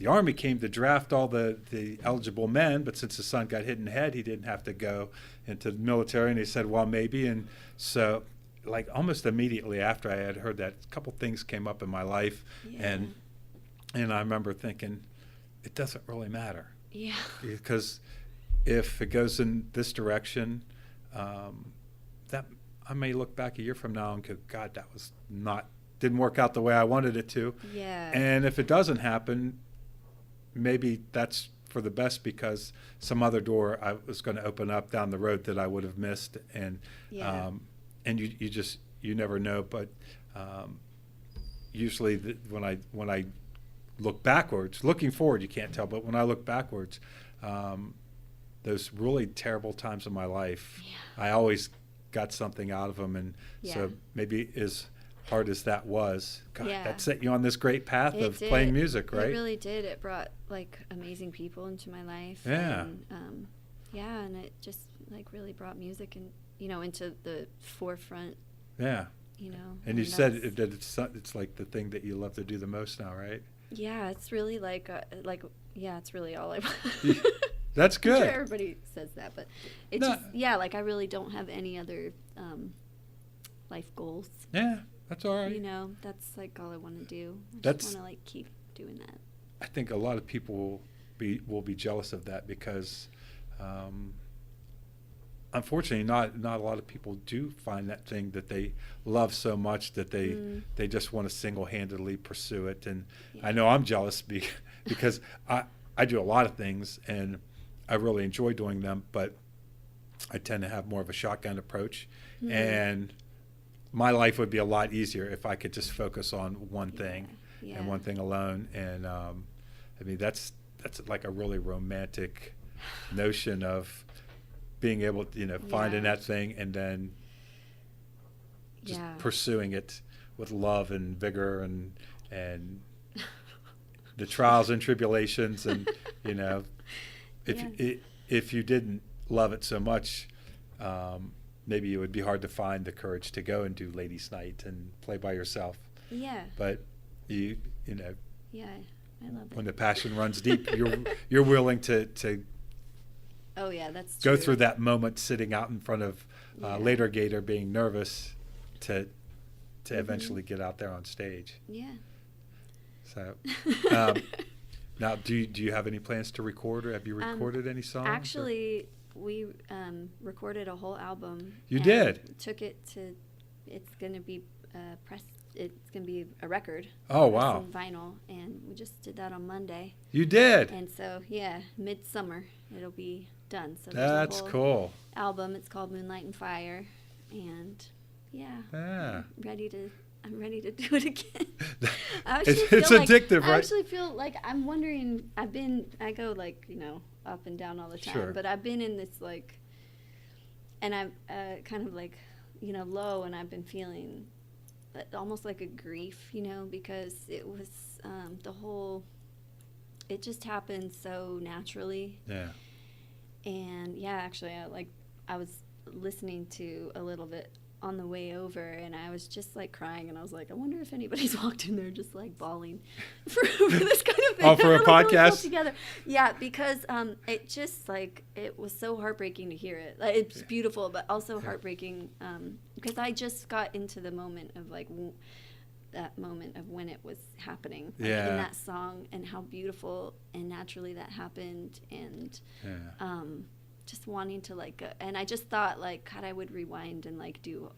the Army came to draft all the eligible men, but since his son got hit in the head, he didn't have to go into the military. And he said, well, maybe. And so, like, almost immediately after I had heard that, a couple things came up in my life. Yeah. And I remember thinking, it doesn't really matter. Yeah. Because if it goes in this direction, that I may look back a year from now and go, God, that was didn't work out the way I wanted it to. Yeah. And if it doesn't happen, maybe that's for the best, because some other door I was going to open up down the road that I would have missed. And and you never know. But usually when I look backwards, looking forward you can't tell, but when I look backwards, those really terrible times of my life, I always got something out of them. And so maybe as hard as that was, God, that set you on this great path of playing music, right? It really did. It brought like amazing people into my life. Yeah. And, and it just like really brought music and into the forefront. Yeah. And you said that it's like the thing that you love to do the most now, right? Yeah, it's really it's really all I want. That's good. I'm sure everybody says that, but it's like I really don't have any other life goals. Yeah, that's all right. That's like all I want to do. I just want to like keep doing that. I think a lot of people will be jealous of that because, unfortunately, not a lot of people do find that thing that they love so much that they just want to single-handedly pursue it. And I know I'm jealous because I do a lot of things and I really enjoy doing them, but I tend to have more of a shotgun approach. And my life would be a lot easier if I could just focus on one thing and one thing alone. And I mean, that's like a really romantic notion of being able to, finding that thing and then just pursuing it with love and vigor and the trials and tribulations. And, if you didn't love it so much, maybe it would be hard to find the courage to go and do ladies' night and play by yourself. Yeah. But you know. Yeah, I love it. When the passion runs deep, you're willing to. Oh yeah, that's go true. through that moment sitting out in front of Later Gator, being nervous to eventually get out there on stage. Yeah. So. Now, do you have any plans to record, or have you recorded any songs? Actually, we recorded a whole album. You did? Took it to. It's going to be pressed. It's going to be a record. Oh wow! On vinyl, and we just did that on Monday. You did? And so midsummer it'll be done. So that's cool. Album. It's called Moonlight and Fire, and I'm ready to do it again. It's addictive, right? I actually feel like I'm wondering. I go like up and down all the time, Sure. but I've been in this like, and I'm kind of like low, and I've been feeling almost like a grief, because it was it just happened so naturally. Yeah. And actually, I was listening to a little bit on the way over, and I was just like crying, and I was like, I wonder if anybody's walked in there just like bawling for this kind of thing. Oh, for a podcast? Together. Yeah, because it just like it was so heartbreaking to hear it. Like, it's beautiful, but also heartbreaking because I just got into the moment of like that moment of when it was happening in that song, and how beautiful and naturally that happened, and just wanting to like and I just thought like, God, I would rewind and like do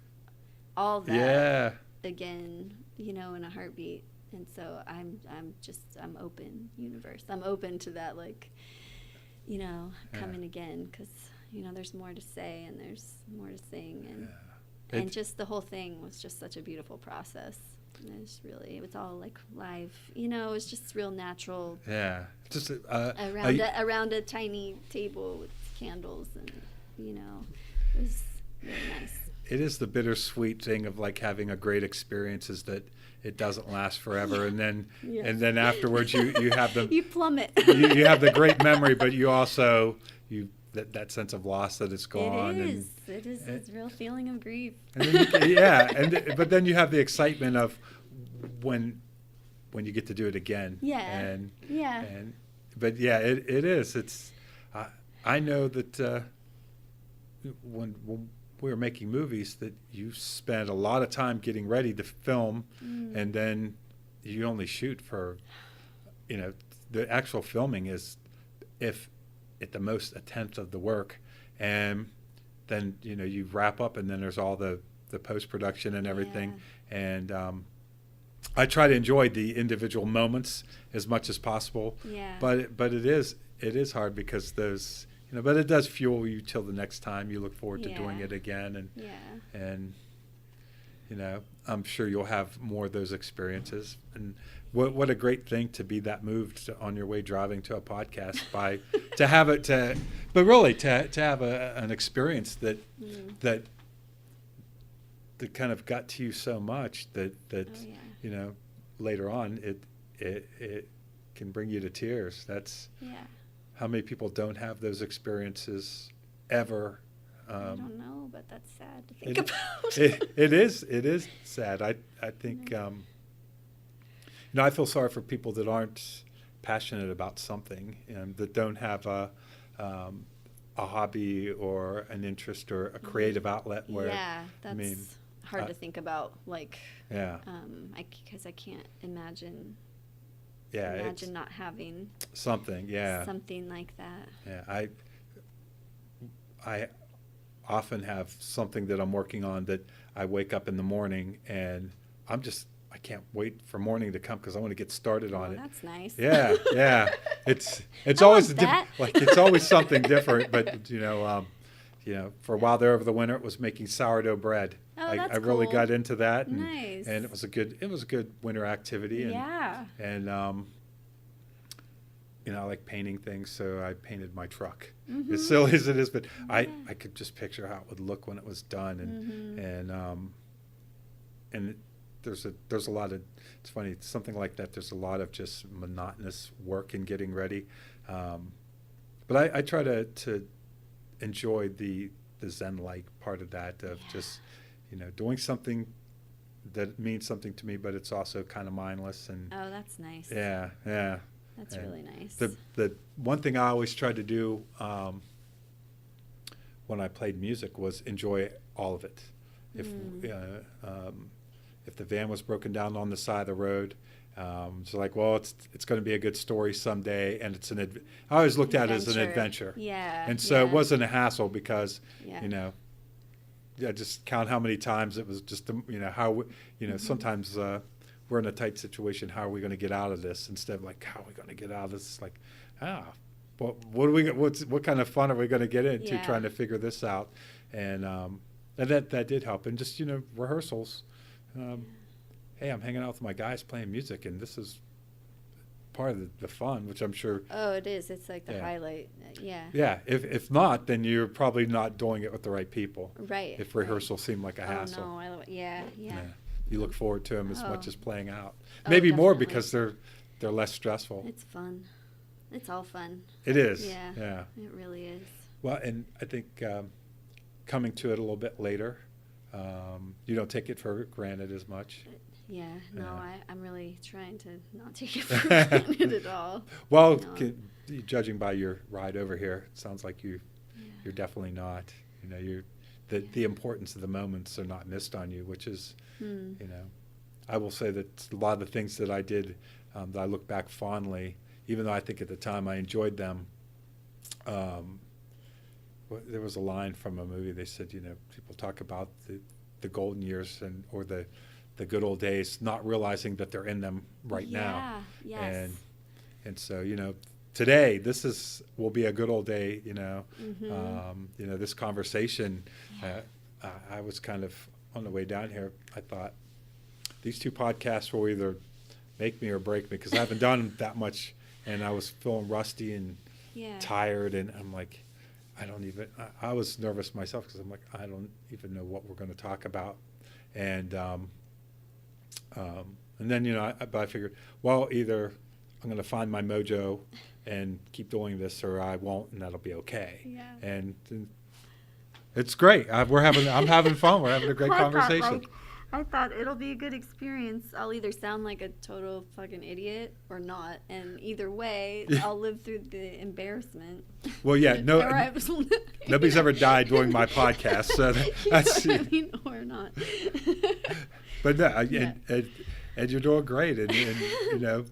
all that again, in a heartbeat. And so I'm open, universe. I'm open to that, like, coming again, because there's more to say and there's more to sing, and just the whole thing was just such a beautiful process. And it was all like live, it was just real natural. Yeah, just around a tiny table with candles, and it was really nice. It is the bittersweet thing of like having a great experience, is that it doesn't last forever, and then afterwards you have the you plummet. you have the great memory, but you also that sense of loss that it's gone. It is it's a real feeling of grief. And then but then you have the excitement of when when you get to do it again. Yeah. And Yeah. but yeah, it is. It's I know that when we were making movies, that you spend a lot of time getting ready to film, and then you only shoot for, the actual filming is, if at the most, a tenth of the work, and then you wrap up, and then there's all the post-production and everything. And I try to enjoy the individual moments as much as possible. Yeah. But it is hard, because those, but it does fuel you till the next time. You look forward to doing it again, and I'm sure you'll have more of those experiences. And what a great thing to be that moved on your way driving to a podcast to have an experience that kind of got to you so much that later on it can bring you to tears. That's how many people don't have those experiences ever. I don't know, but that's sad to think about. It is sad. I think I feel sorry for people that aren't passionate about something, and that don't have a hobby or an interest or a creative outlet where. Yeah, that's hard to think about. Like, because I can't imagine. Yeah, imagine not having something. Yeah, something like that. Yeah, I often have something that I'm working on that I wake up in the morning and I can't wait for morning to come, because I want to get started on it. That's nice. Yeah. It's I always want that. it's always something different. But for a while there over the winter, it was making sourdough bread. Oh, that's I really cool. got into that. Nice. And it was a good winter activity. And I like painting things, so I painted my truck. As silly as it is, but I could just picture how it would look when it was done, and there's a lot of, it's funny, something like that. There's a lot of just monotonous work in getting ready, but I try to enjoy the Zen-like part of that, of just doing something that means something to me, but it's also kind of mindless. And oh, that's nice. Yeah. That's really nice. The one thing I always tried to do when I played music was enjoy all of it. If the van was broken down on the side of the road, so like, well, it's going to be a good story someday, and I always looked at it as an adventure. Yeah. And so it wasn't a hassle, because I just count how many times it was just how sometimes. We're in a tight situation. How are we going to get out of this? Instead of like, how are we going to get out of this? It's like, what kind of fun are we going to get into trying to figure this out? And that did help. And just rehearsals. Hey, I'm hanging out with my guys playing music, and this is part of the fun, which I'm sure. Oh, it is. It's like the highlight. Yeah. Yeah. If not, then you're probably not doing it with the right people. Right. If rehearsals seem like a hassle. Oh no, I love it. Yeah. You look forward to them as much as playing out. Oh, Maybe more, definitely. because they're less stressful. It's fun. It's all fun. It is. Yeah. It really is. Well, and I think coming to it a little bit later, you don't take it for granted as much. Yeah. No, Yeah. I'm really trying to not take it for granted at all. Well, No. Judging by your ride over here, it sounds like you're definitely not. The importance of the moments are not missed on you, which is, I will say that a lot of the things that I did, that I look back fondly, even though I think at the time I enjoyed them. There was a line from a movie. They said, people talk about the golden years or the good old days, not realizing that they're in them right now. Yes. And so, today, will be a good old day, this conversation. I was kind of on the way down here. I thought these two podcasts will either make me or break me, because I haven't done that much, and I was feeling rusty and tired, and I'm like, I was nervous myself, because I'm like, I don't even know what we're going to talk about. And then, but I figured, well, either I'm going to find my mojo and keep doing this, or I won't, and that'll be okay. Yeah. And it's great. I'm having fun. We're having a great conversation. I thought it'll be a good experience. I'll either sound like a total fucking idiot or not, and either way, I'll live through the embarrassment. Well, yeah, nobody's ever died during my podcast, so that's I mean, or not. But no, and you're doing great, and you know,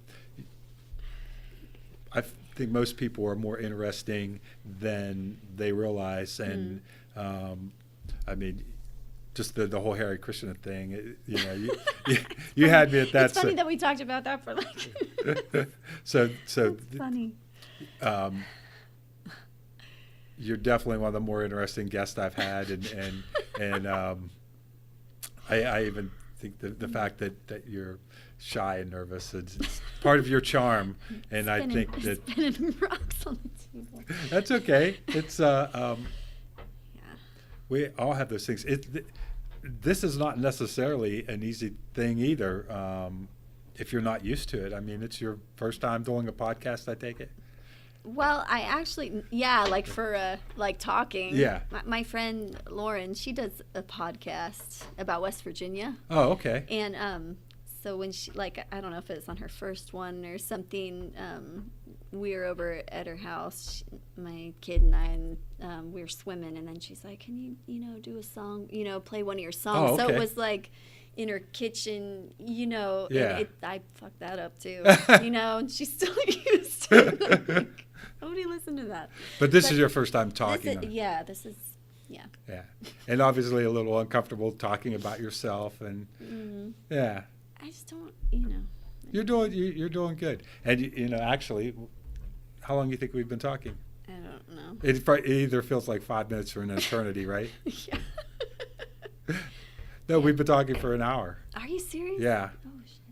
I think most people are more interesting than they realize, and I mean, just the whole Harry Krishna thing, you know, you had me at that. It's funny that we talked about that for like. so That's funny. You're definitely one of the more interesting guests I've had, and I even think the fact that you're shy and nervous, it's part of your charm, and I think that spinning rocks on the table. That's okay. It's we all have those things. This is not necessarily an easy thing either, if you're not used to it. I mean, it's your first time doing a podcast, I take it? Well, I actually, like for like talking. Yeah. My friend Lauren, she does a podcast about West Virginia. Oh, okay. And so when she, like, I don't know if it's on her first one or something, we were over at her house, my kid and I, and we were swimming, and then she's like, can you do a song, play one of your songs. Oh, okay. So it was like in her kitchen, Yeah. and I fucked that up too, and she's still used to it. I'm like, nobody listened to that. But this is your first time talking. This is. Yeah. And obviously a little uncomfortable talking about yourself, and yeah. I just don't, You're doing good. And actually, how long do you think we've been talking? I don't know. It either feels like 5 minutes or an eternity, right? Yeah. No, we've been talking for an hour. Are you serious? Yeah. Oh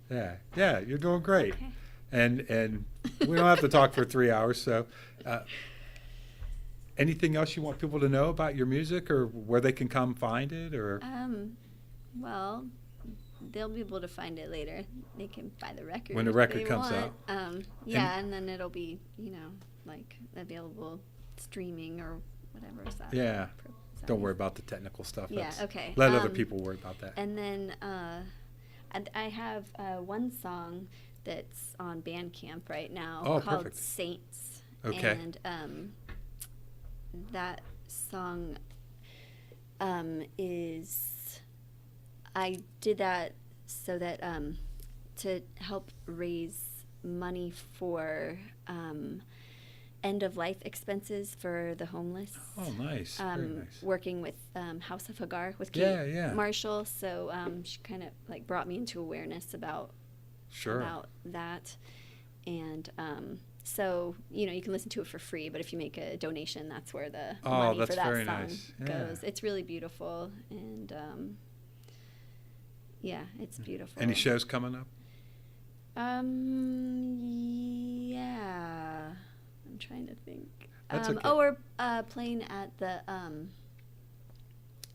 shit. Yeah. You're doing great. Okay. And we don't have to talk for 3 hours. So, anything else you want people to know about your music, or where they can come find it, or? Well, they'll be able to find it later. They can buy the record When the if record they comes want. out. And then it'll be, like available streaming or whatever. Is that? Yeah. Is that Don't what worry you- about the technical stuff. Yeah. Okay. Let other people worry about that. And then and I have one song that's on Bandcamp right now called perfect. Saints. Okay. And that song is, I did that so that to help raise money for end of life expenses for the homeless. Oh, nice. Very nice. Working with House of Hagar with Kate Yeah. Marshall, so she kind of like brought me into awareness about that, and so you can listen to it for free, but if you make a donation, that's where the money that's for that very song nice. Yeah. goes. It's really beautiful, and it's beautiful. Any shows coming up? Yeah. I'm trying to think. That's okay. Oh, we're playing at the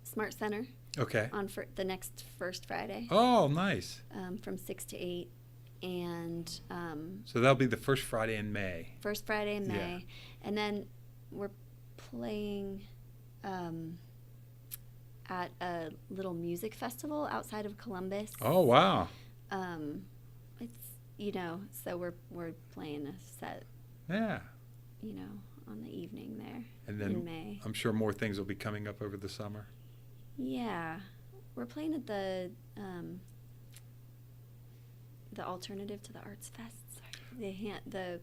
Smart Center Okay. on the next first Friday, Oh, nice. from 6 to 8, and So that'll be the first Friday in May. first Friday in Yeah. May, and then we're playing at a little music festival outside of Columbus. Oh, wow. It's so we're playing a set Yeah. on the evening there And in then May. I'm sure more things will be coming up over the summer. Yeah, we're playing at the Alternative to the Arts Fest. Sorry, the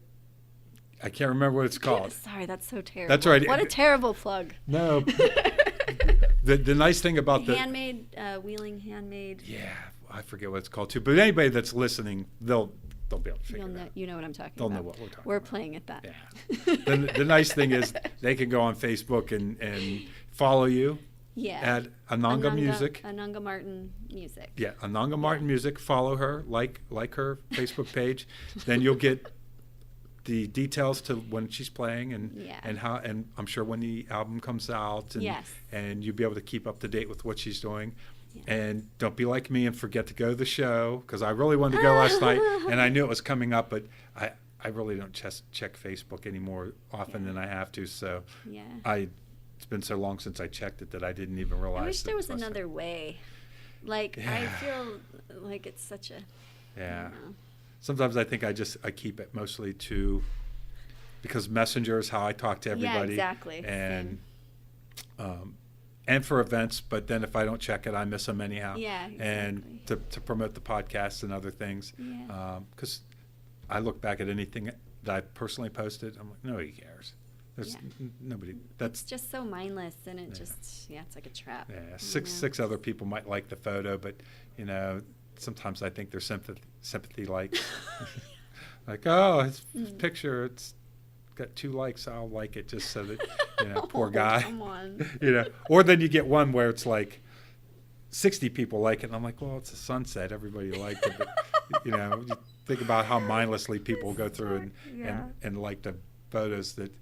I can't remember what it's called. Sorry, that's so terrible. That's right. What a terrible plug. No. The nice thing about the handmade, Wheeling Handmade. Yeah, I forget what it's called too. But anybody that's listening, they'll be able to figure You'll it know, out. you know what I'm talking They'll about. know what we're talking We're about. playing at that. Yeah. the nice thing is they can go on Facebook and follow you Yeah. at Ananga Music. Ananga Martin Music. Yeah, Ananga Martin Music. Follow her, like her Facebook page. Then you'll get the details to when she's playing and how, and I'm sure when the album comes out, and Yes. and you'll be able to keep up to date with what she's doing. Yeah. And don't be like me and forget to go to the show, because I really wanted to go last night and I knew it was coming up, but I really don't check Facebook anymore often than I have to. So Yeah. it's been so long since I checked it that I didn't even realize. I wish there it was last another way. Like, I Yeah. feel like it's such a, Yeah. I don't know. Sometimes I think I keep it mostly to, because Messenger is how I talk to Yeah, everybody. exactly. And Same. and for events, but then if I don't check it, I miss them anyhow. Yeah, And exactly. to promote the podcast and other things. Yeah. Because I look back at anything that I personally posted, I'm like, nobody cares. There's Yeah. nobody. It's That's just so mindless, and it Yeah. just, it's like a trap. yeah. you Six know? other people might like the photo, but sometimes I think they're sympathy like. Like, oh, his picture, it's got 2 likes. I'll like it just so that, poor Oh, guy. come on. Or then you get one where it's like 60 people like it, and I'm like, well, it's a sunset. Everybody liked it, but you think about how mindlessly people go through and Yeah. and like the photos. That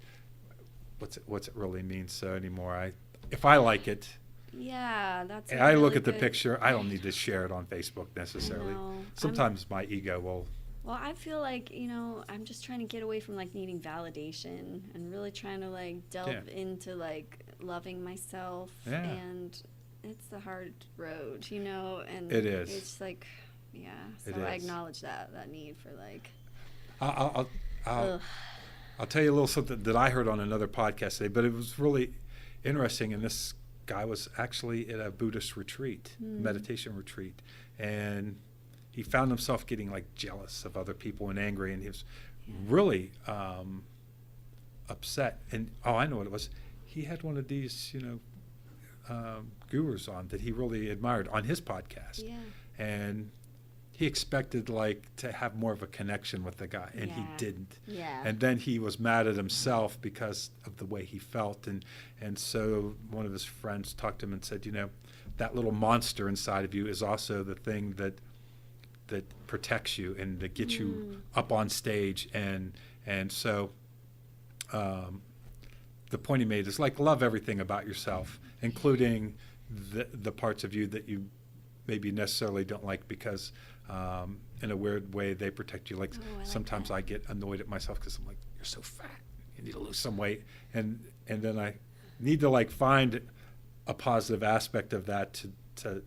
what's it really mean so anymore? If I like it, Yeah, that's. and a I look really at the good- picture, I don't need to share it on Facebook necessarily. know. Sometimes my ego will. Well, I feel like, I'm just trying to get away from like needing validation and really trying to like delve into like loving myself. Yeah. And it's the hard road, and It is. It's like, yeah. So It I is. acknowledge that need for like, I'll ugh. I'll tell you a little something that I heard on another podcast today, but it was really interesting. And this guy was actually at a Buddhist retreat, meditation retreat, and he found himself getting like jealous of other people and angry, and he was really upset. And I know what it was. He had one of these, gurus on that he really admired on his podcast, Yeah. and he expected like to have more of a connection with the guy, and he Yeah. didn't. Yeah. And then he was mad at himself because of the way he felt, and so one of his friends talked to him and said, that little monster inside of you is also the thing that protects you and that gets you up on stage, and so the point he made is like love everything about yourself, including the parts of you that you maybe necessarily don't like, because in a weird way they protect you. Like I like sometimes that. I get annoyed at myself because I'm like, you're so fat, you need to lose some weight, and then I need to like find a positive aspect of that to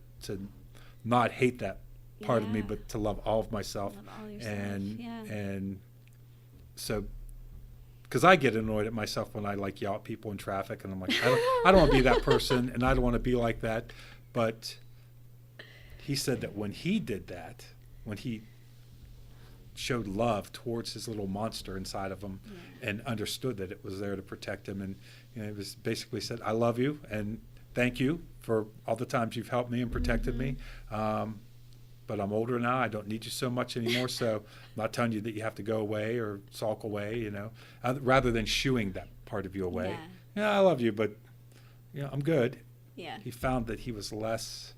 not hate that part of me, Yeah. but to love all of myself. Love all yourself, and yeah. and so because I get annoyed at myself when I like yell at people in traffic, and I'm like, I don't want to be that person, and I don't want to be like that. But he said that when he did that, when he showed love towards his little monster inside of him, and understood that it was there to protect him, and it was basically said, I love you and thank you for all the times you've helped me and protected me. But I'm older now. I don't need you so much anymore. So I'm not telling you that you have to go away or sulk away, rather than shooing that part of you away. Yeah, I love you, but I'm good. Yeah. He found that he was less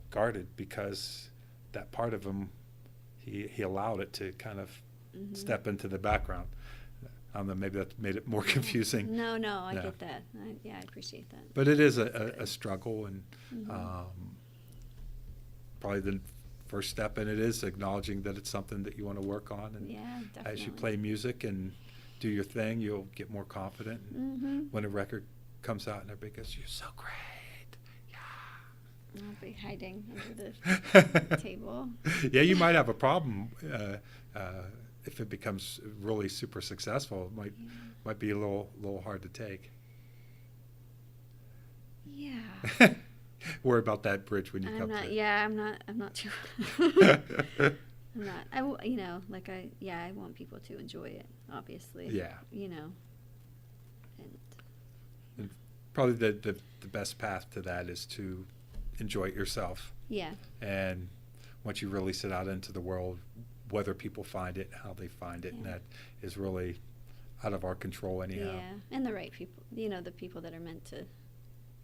guarded because that part of him, he allowed it to kind of step into the background. I don't know, maybe that made it more confusing. No, I Yeah. get that. I appreciate that. But it is a struggle, and probably the first step in it is acknowledging that it's something that you want to work on. And Yeah, definitely. as you play music and do your thing, you'll get more confident. And when a record comes out and everybody goes, you're so great. I'll be hiding under Yeah. the table. Yeah, you might have a problem if it becomes really super successful. It might be a little hard to take. Yeah. Worry about that bridge when you I'm come not. to it. Yeah, I'm not too. I'm not. I want people to enjoy it. Obviously. Yeah. And And probably the best path to that is to enjoy it yourself. yeah. And once you really sit out into the world, whether people find it, how they find it, and Yeah. that is really out of our control anyhow. Yeah, and the right people. The people that are meant to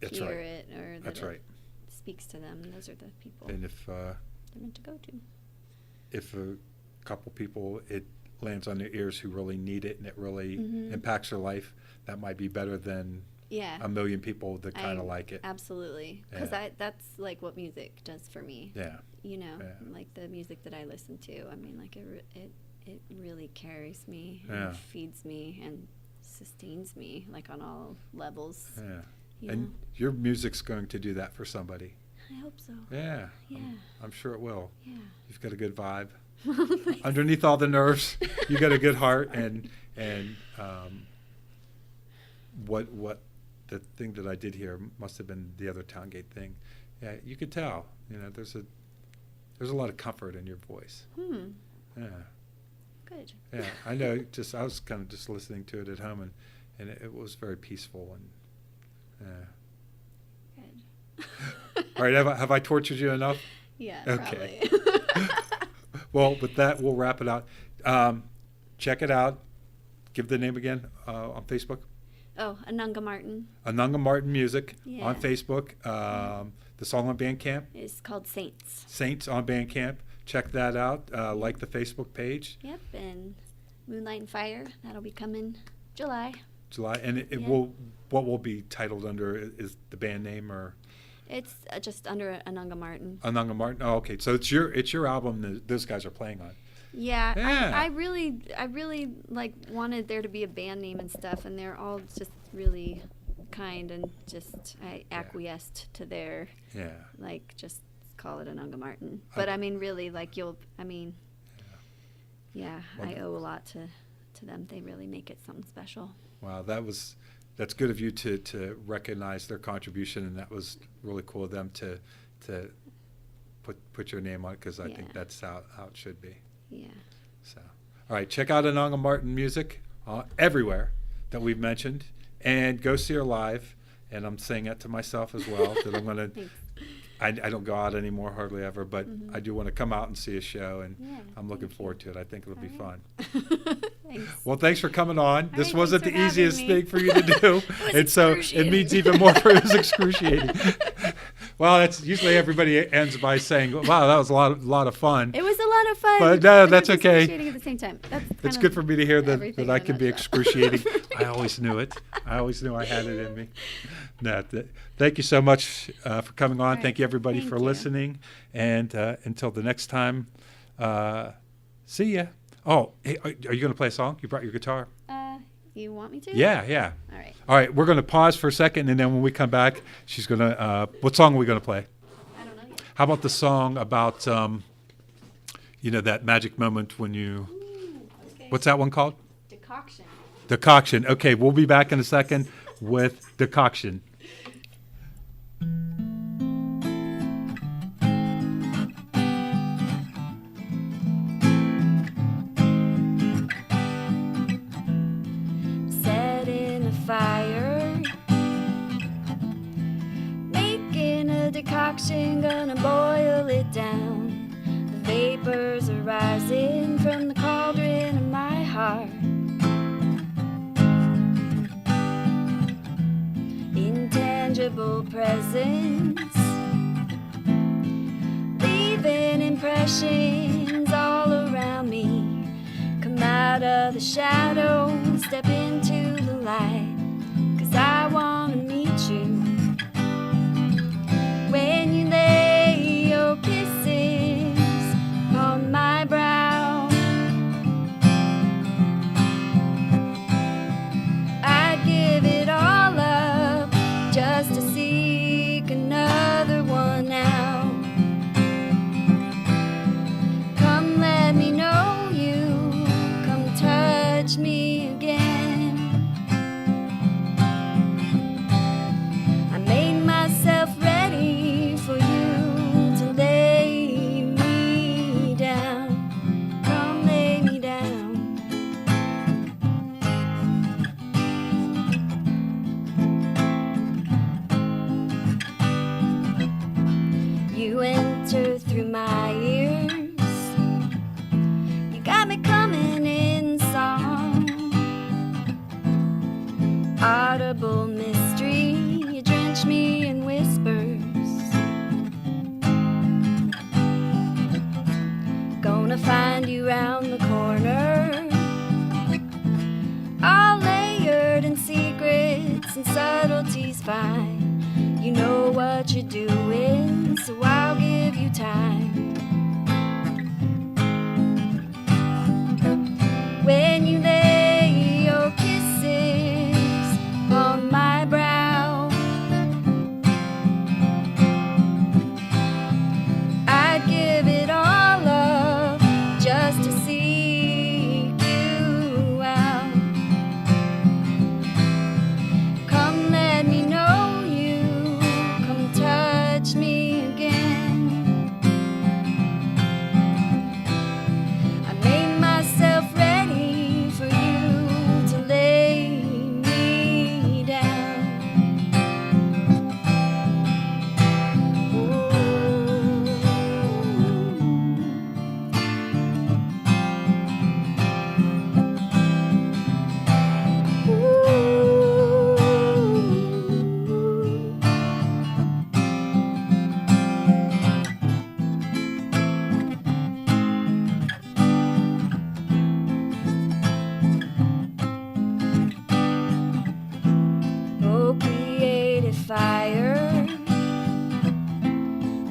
That's hear right. it, or that That's it right. speaks to them. Those are the people And if they're meant to go to. if a couple people it lands on their ears who really need it and it really Mhm. impacts their life, that might be better than Yeah. a million people that kind of like it. Absolutely, because Yeah. that's like what music does for me. Yeah. Yeah. Like the music that I listen to. I mean, like it really carries me, Yeah. and feeds me, and sustains me, like on all levels. Yeah. You And know? your music's going to do that for somebody. I hope so. Yeah. Yeah. I'm sure it will. Yeah. You've got a good vibe. Underneath all the nerves, you got a good heart, and what the thing that I did here must have been the other Town Gate thing. Yeah, you could tell. There's a lot of comfort in your voice. Yeah. Good. Yeah, I know. I was kind of just listening to it at home, and it was very peaceful, and Good. all right. Have I tortured you enough? Yeah. Okay. Probably. Well, with that, we'll wrap it out. Check it out. Give the name again on Facebook. Oh, Ananga Martin. Ananga Martin Music Yeah. on Facebook. The song on Bandcamp. It's called Saints. Saints on Bandcamp. Check that out. Like the Facebook page. Yep, and Moonlight and Fire. That'll be coming July. And it Yeah. will. What will be titled under is the band name or It's just under Ananga Martin. Ananga Martin. Oh, okay. So it's your album that those guys are playing on. Yeah, Yeah. I really like wanted there to be a band name and stuff, and they're all just really kind, and just I acquiesced to their Yeah. like just call it Ananga Martin. But I mean, really, like yeah, Well, I owe a lot to them. They really make it something special. Wow, that's good of you to recognize their contribution, and that was really cool of them to put your name on it, because I think Yeah. that's how it should be. Yeah. So, all right, check out Ananga Martin Music everywhere that we've mentioned, and go see her live. And I'm saying that to myself as well, that I'm gonna. Thanks. I don't go out anymore hardly ever, but Mhm. I do want to come out and see a show, and Yeah, I'm looking thank forward to it. I think it'll be fun. fun. Thanks. Well, thanks for coming on. This right, wasn't thanks the for having easiest me. thing for you to do, was and so it means excruciating. even more for it was excruciating. Well, that's usually everybody ends by saying, "Wow, that was a lot of fun." It was a lot of fun. But no, it that's was okay. excruciating at the same time. That's It's kind good of for me to hear that everything I in a can be nutshell. excruciating. I always knew it. I always knew I had it in me. No, thank you so much for coming on. right. Thank you, everybody, Thank for you. listening. And until the next time, see ya. Oh, hey, are you going to play a song? You brought your guitar? You want me to? Yeah. All right. All right, we're going to pause for a second, and then when we come back, she's going to. What song are we going to play? I don't know yet. How about the song about, that magic moment when you. Ooh, okay. What's that one called? Decoction. Decoction. Okay, we'll be back in a second with Decoction. Setting a fire, making a decoction, gonna boil it down. The vapors are rising from the cauldron of my heart. Intangible presence, leaving impressions all around me. Come out of the shadows, step into the light, 'cause I wanna meet you. When you lay your kisses on my brow, I'd give it all up just to seek another one out. Come let me know you, come touch me again. I made myself ready for you to lay me down. Come lay me down. You enter through my ears. You got me coming in song. Audible mystery, you drench me in whispers. Gonna find you round the corner, all layered in secrets and subtleties fine. You know what you're doing, so I'll give you time.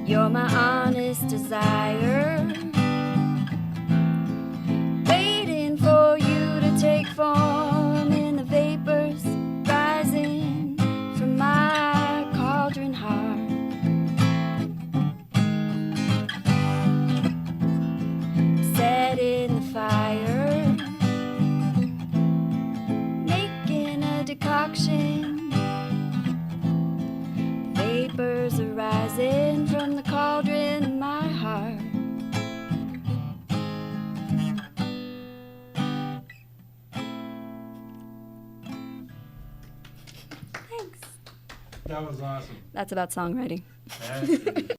You're my honest desire, waiting for you to take form in the vapors rising from my cauldron heart. Set in the fire, making a decoction. Vapors are rising from the cauldron in my heart. Thanks. That was awesome. That's about songwriting. That's